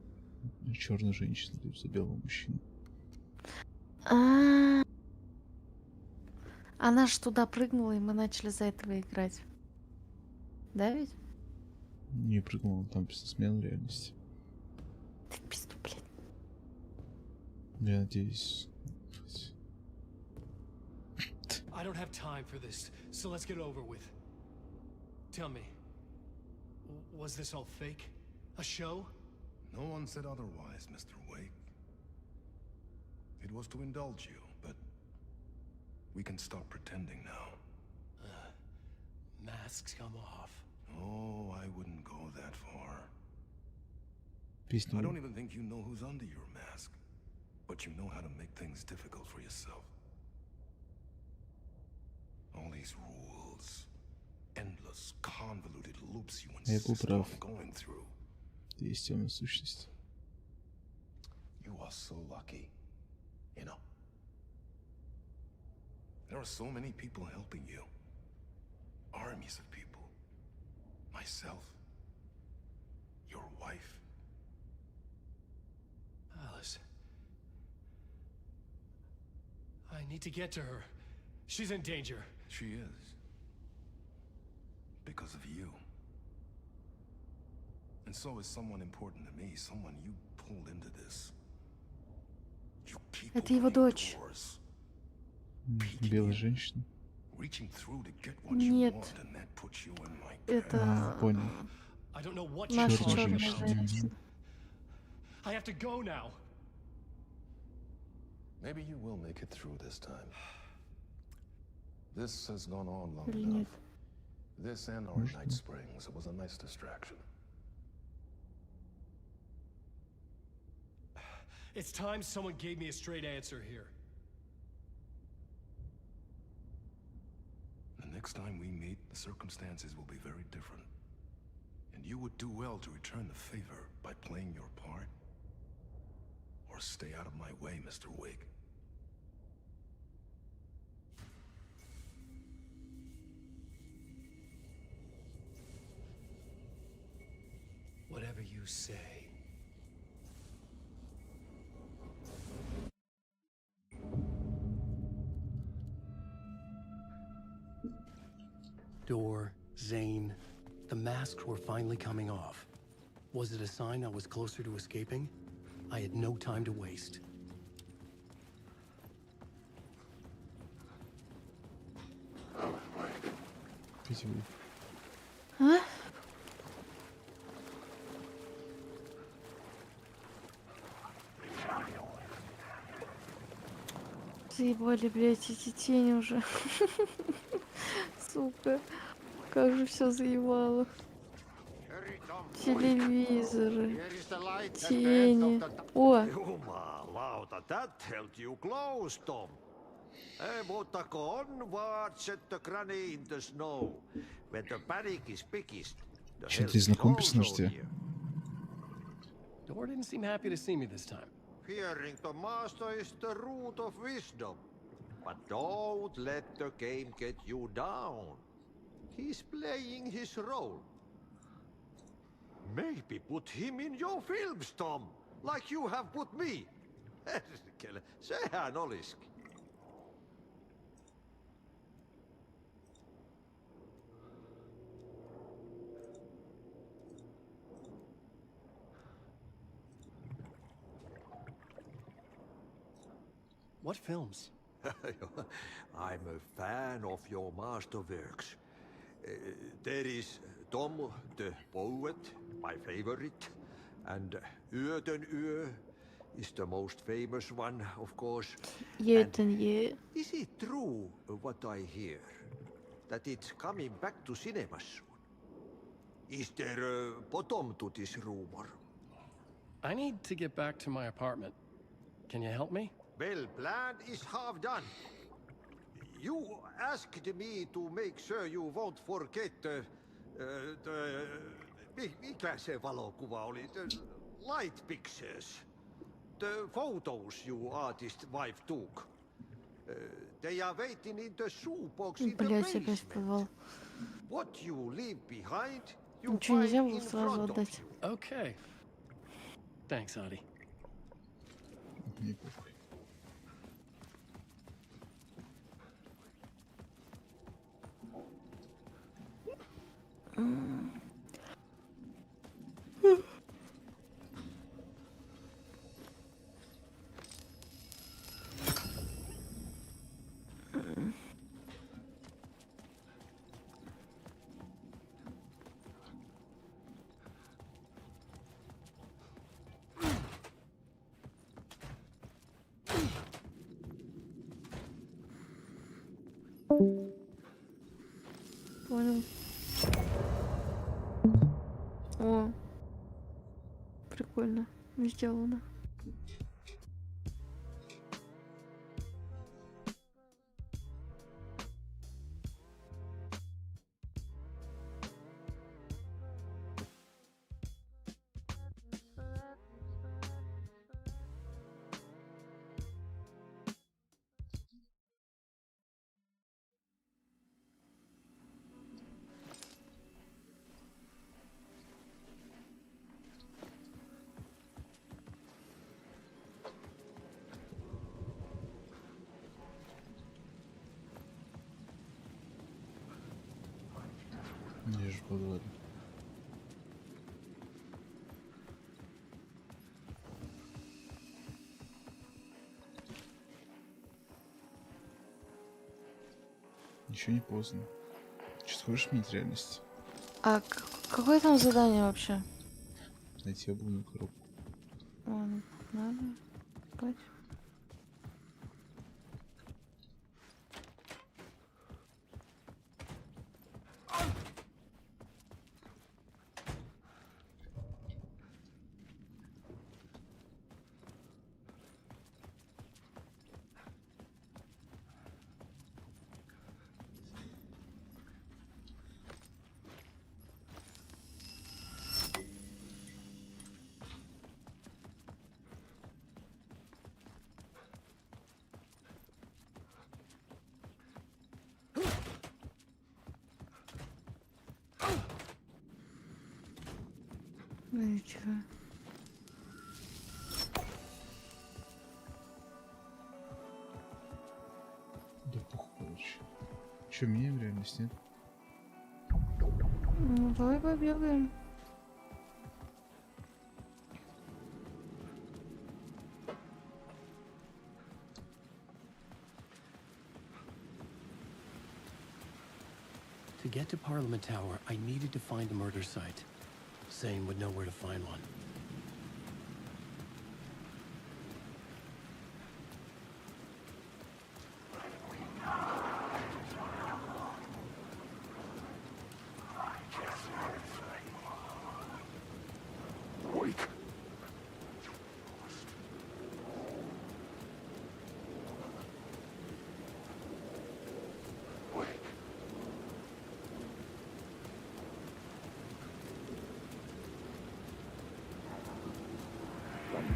черную женщину, либо за белого мужчину. Она ж туда прыгнула, и мы начали за этого играть. Да ведь? Не прыгнул, там просто смена реальности. Ты в пизду, блядь. Я надеюсь. I don't have time for this, so let's get over with. Tell me, was this all fake? A show? No one said otherwise, Mr. Wake. It was to indulge you, but we can stop pretending now. Masks come off. Oh, I wouldn't go that far. Песня. I don't even think you know who's under your mask, but you know how to make things difficult for yourself. All these rules, endless, convoluted loops you insist on going through. Есть темная сущность. You are so lucky, you know. There are so many people helping you. Armies of people. Myself. Your wife. Alice. I need to get to her. She's in danger. She is. Because of you. And so is someone important to me, someone you pulled into this. You keep Это его дочь. Белая женщина. Reaching through to get what you want, and that puts you in my Это понял. I don't know what наша you're черная talking about. женщина. I have to go now. Maybe you will make it through this time. This has gone on long Или enough. нет? This and our Night Springs, it was a nice distraction. It's time someone gave me a straight answer here. The next time we meet, the circumstances will be very different. And you would do well to return the favor by playing your part. Or stay out of my way, Mr. Wake. Whatever you say. Door, Zane, the masks were finally coming off. Was it a sign I was closer to escaping? I had no time to waste. А? Заебали, блядь, эти тени уже. Сука. Как же все заебало. Телевизоры. Тени. О! Jumalauta, that held you close, Tom. Mutta go onward, set the granny in the snow. When the panic is biggest, the Чем help ты is знакомый персонаж also тебе? here. Door didn't seem happy to see me this time. Fearing the master is the root of wisdom. But don't let the game get you down. He's playing his role. Maybe put him in your films, Tom, like you have put me. Sehän olisikin. What films? I'm a fan of your masterworks. There is Tom the Poet, my favorite, and Yöten Yö is the most famous one, of course. Yöten Yö. Is it true what I hear, that it's coming back to cinemas soon? Is there a bottom to this rumor? I need to get back to my apartment. Can you help me? Well, plan is half done. You asked me to make sure you won't forget mikä se valokuva oli? The light pictures. The photos you artist wife took. They are waiting in the shoebox in the Блять, опять basement. подвал. What you leave behind, you Ничего нельзя find было in сразу front of отдать. you. Okay. Thanks, Adi. Не похуй. Понял. О. Прикольно. Сделано. Вижу подводу. Еще не поздно. Что хочешь сменить реальность? А какое там задание вообще? Найти обувную коробку. Ладно, надо. Пойдем. Ну ничего. Да похуй, короче. Че, меняем реальность, нет? Ну давай побегаем. To get to Parliament Tower, I needed to find a murder site. Zane would know where to find one.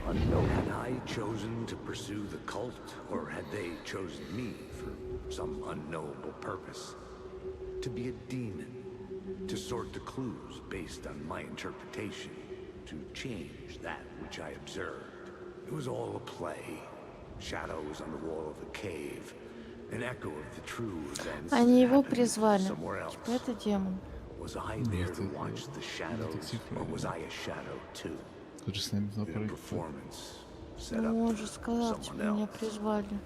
Had I chosen to pursue the cult, or had they chosen me for some unknowable purpose? To be a demon, to sort the clues based on my interpretation, to change that which I observed. It was all a play. Shadows on the wall of the cave, an echo of the true events Они его happening призвали. somewhere else. Типа это демон. Was I there to watch the shadows, or was I a shadow too? The performance set up Ну, он же for сказал, типа, someone меня else. призвали.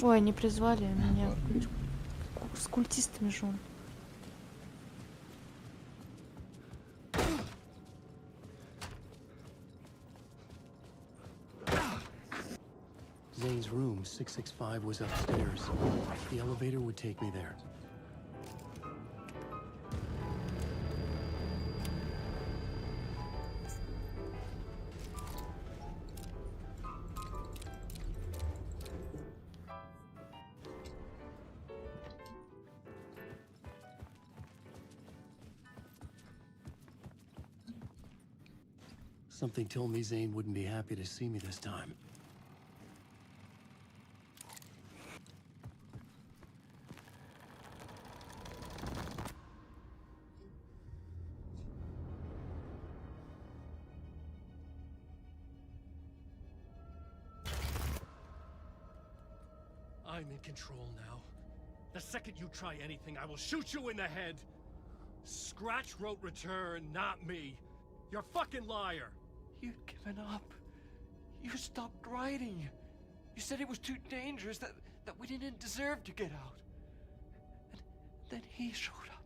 Ой, не призвали, а меня с культистами же он. Zane's room, 665, was upstairs. The elevator would take me there. Something told me Zane wouldn't be happy to see me this time. I'm in control now. The second you try anything, I will shoot you in the head. Scratch wrote return, not me. You're a fucking liar. You'd given up. You stopped writing. You said it was too dangerous, that we didn't deserve to get out. And then he showed up.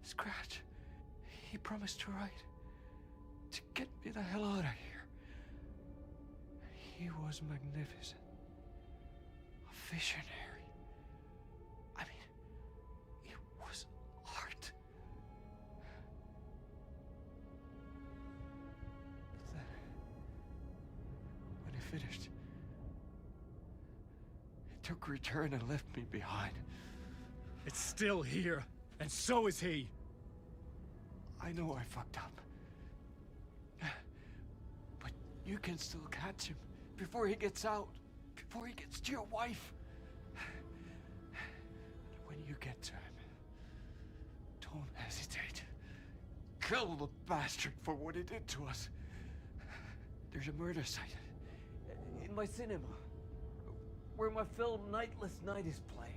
Scratch. He promised to write. To get me the hell out of here. He was magnificent. A visionary. I mean, it was art. But then, when he finished, he took a return and left me behind. It's still here, and so is he. I know I fucked up. But you can still catch him before he gets out, before he gets to your wife. And when you get to him, don't hesitate. Kill the bastard for what he did to us. There's a murder site in my cinema where my film Nightless Night is playing.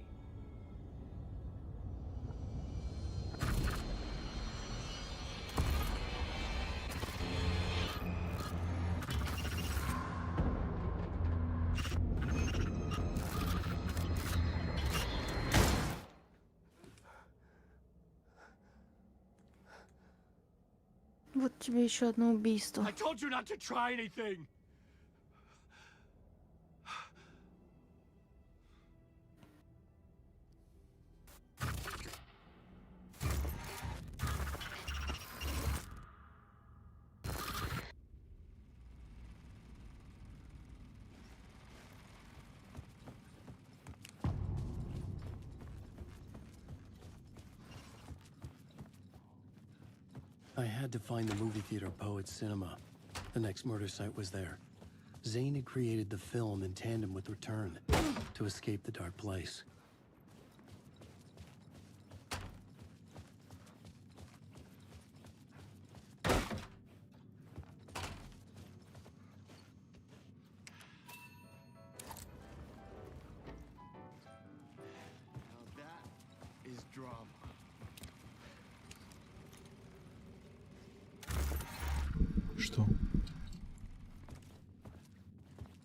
Вот тебе еще одно убийство. I told you not to try anything. I had to find the movie theater Poet Cinema. The next murder site was there. Zane had created the film in tandem with Return to escape the dark place. Now that is drama. Что?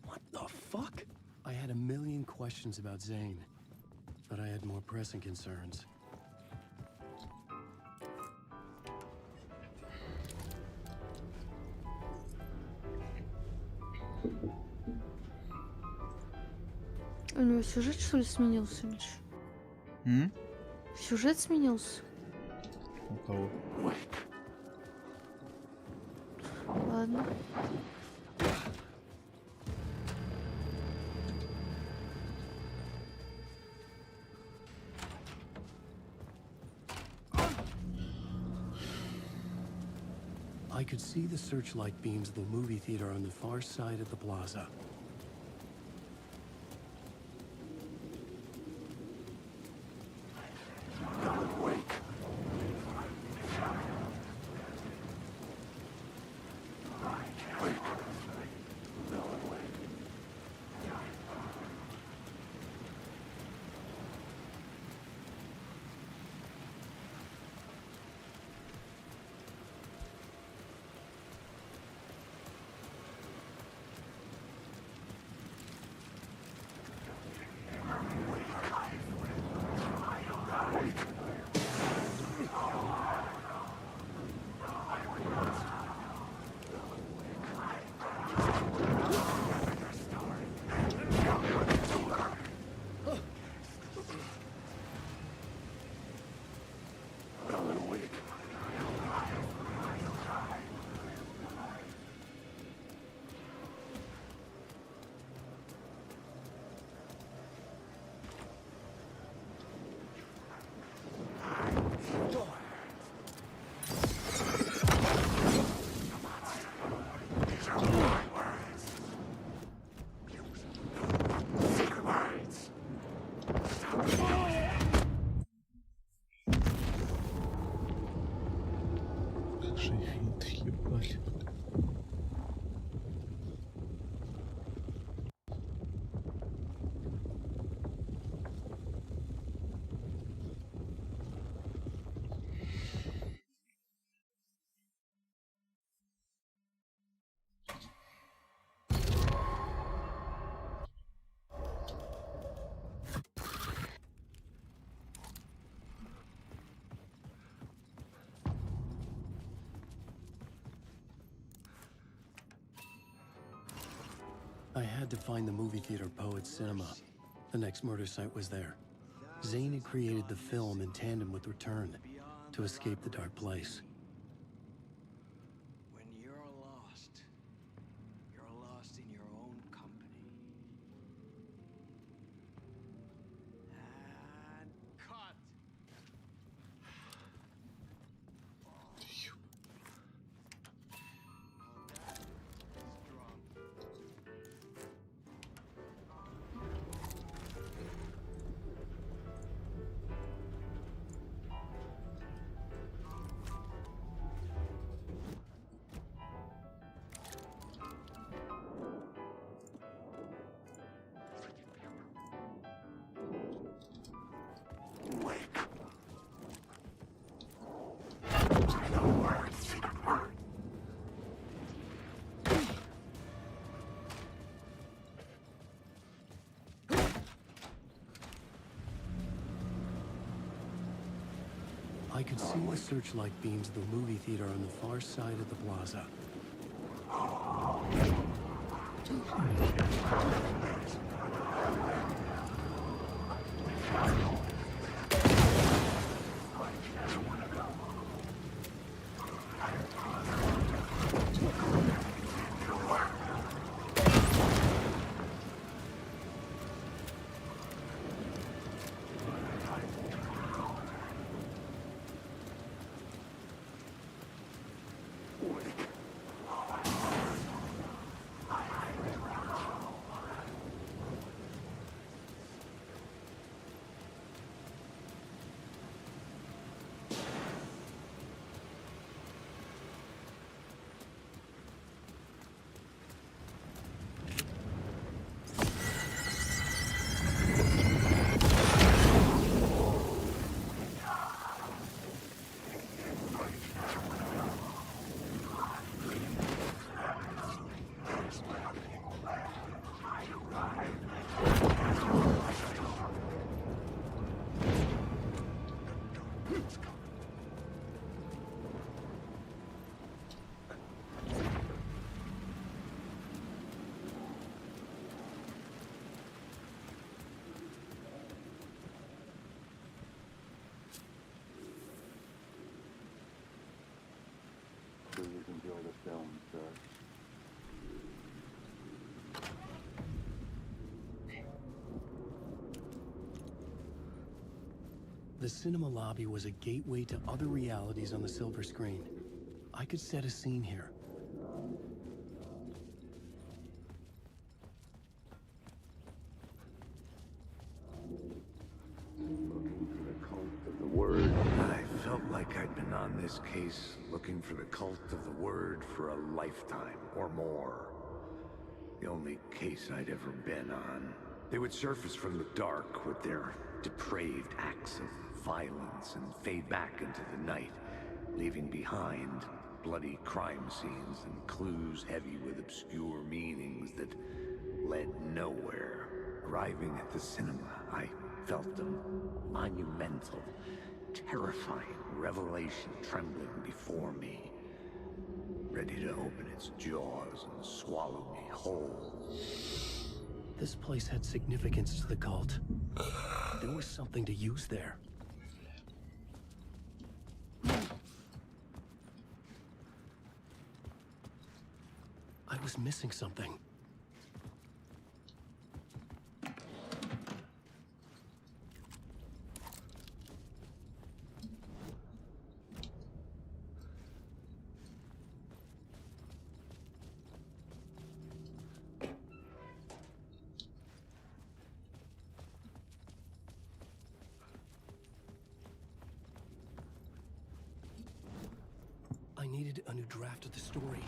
What the fuck? I had a million questions about Zane, but I had more pressing concerns. У него сюжет, что ли, сменился, Миш? Сюжет сменился? У кого? Ладно. I could see the searchlight beams of the movie theater on the far side of the plaza. I had to find the movie theater Poets Cinema. The next murder site was there. Zane had created the film in tandem with Return to escape the dark place. When you're lost in your own company. And cut! I could see the searchlight beams of the movie theater on the far side of the plaza. Please enjoy the film, sir. The cinema lobby was a gateway to other realities on the silver screen. I could set a scene here. Looking for the cult of the word. I felt like I'd been on this case looking for the cult of the word for a lifetime or more. The only case I'd ever been on. They would surface from the dark with their depraved acts of violence and fade back into the night, leaving behind bloody crime scenes and clues heavy with obscure meanings that led nowhere. Arriving at the cinema, I felt a monumental, terrifying revelation trembling before me, ready to open its jaws and swallow me whole. This place had significance to the cult. There was something to use there. I was missing something. I needed a new draft of the story.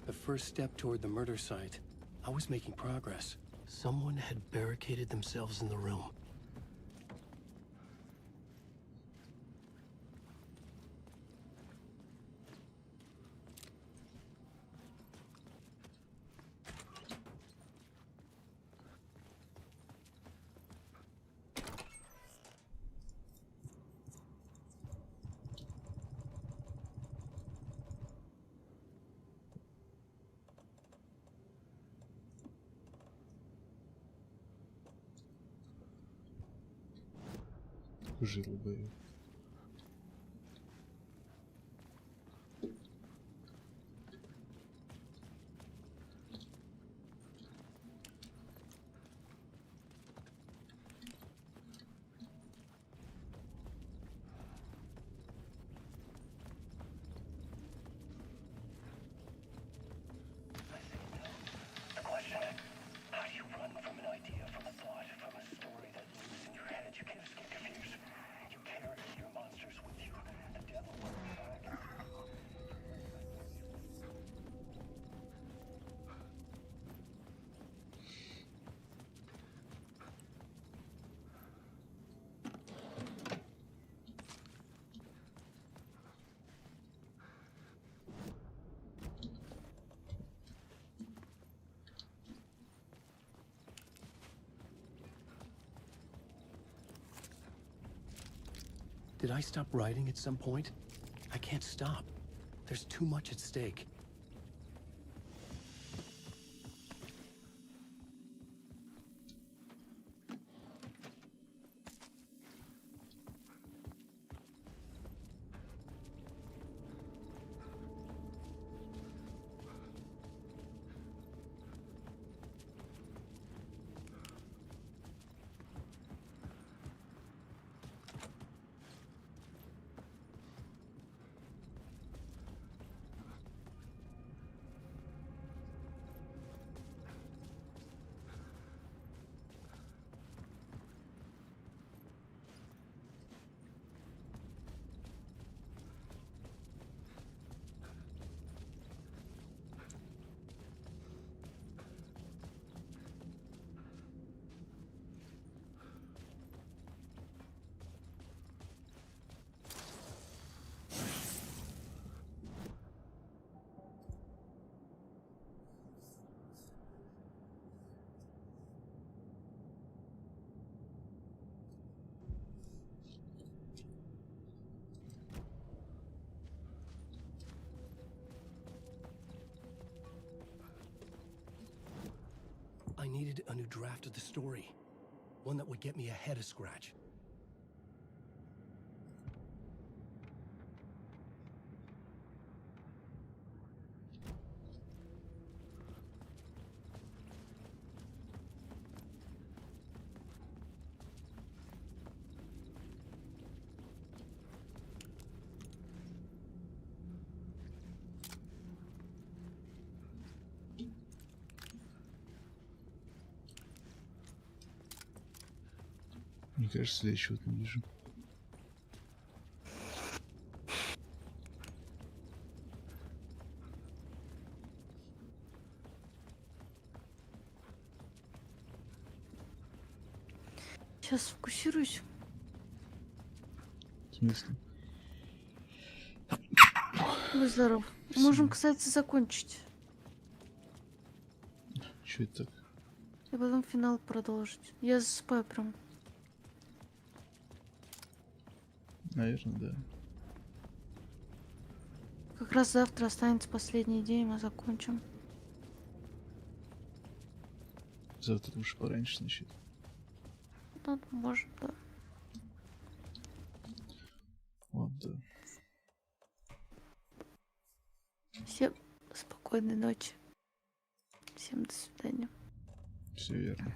The first step toward the murder site. I was making progress. Someone had barricaded themselves in the room. Жил бы. The question, how do you run from an idea, from a thought, from a story that lives in your head? You can't escape your fears. You carry your monsters with you. The devil lurks back. Did I stop writing at some point? I can't stop. There's too much at stake. I needed a new draft of the story. One that would get me ahead of Scratch. Мне кажется, я чего-то не вижу. Сейчас сфокусируюсь. В смысле? Будь здоров. Можем, кстати, закончить. Чё это так? И потом финал продолжить. Я засыпаю прям. Наверное, да. Как раз завтра останется последний день, мы закончим. Завтра лучше пораньше начать. Ну, может, да. Вот, да. Всем спокойной ночи. Всем до свидания. Все верно.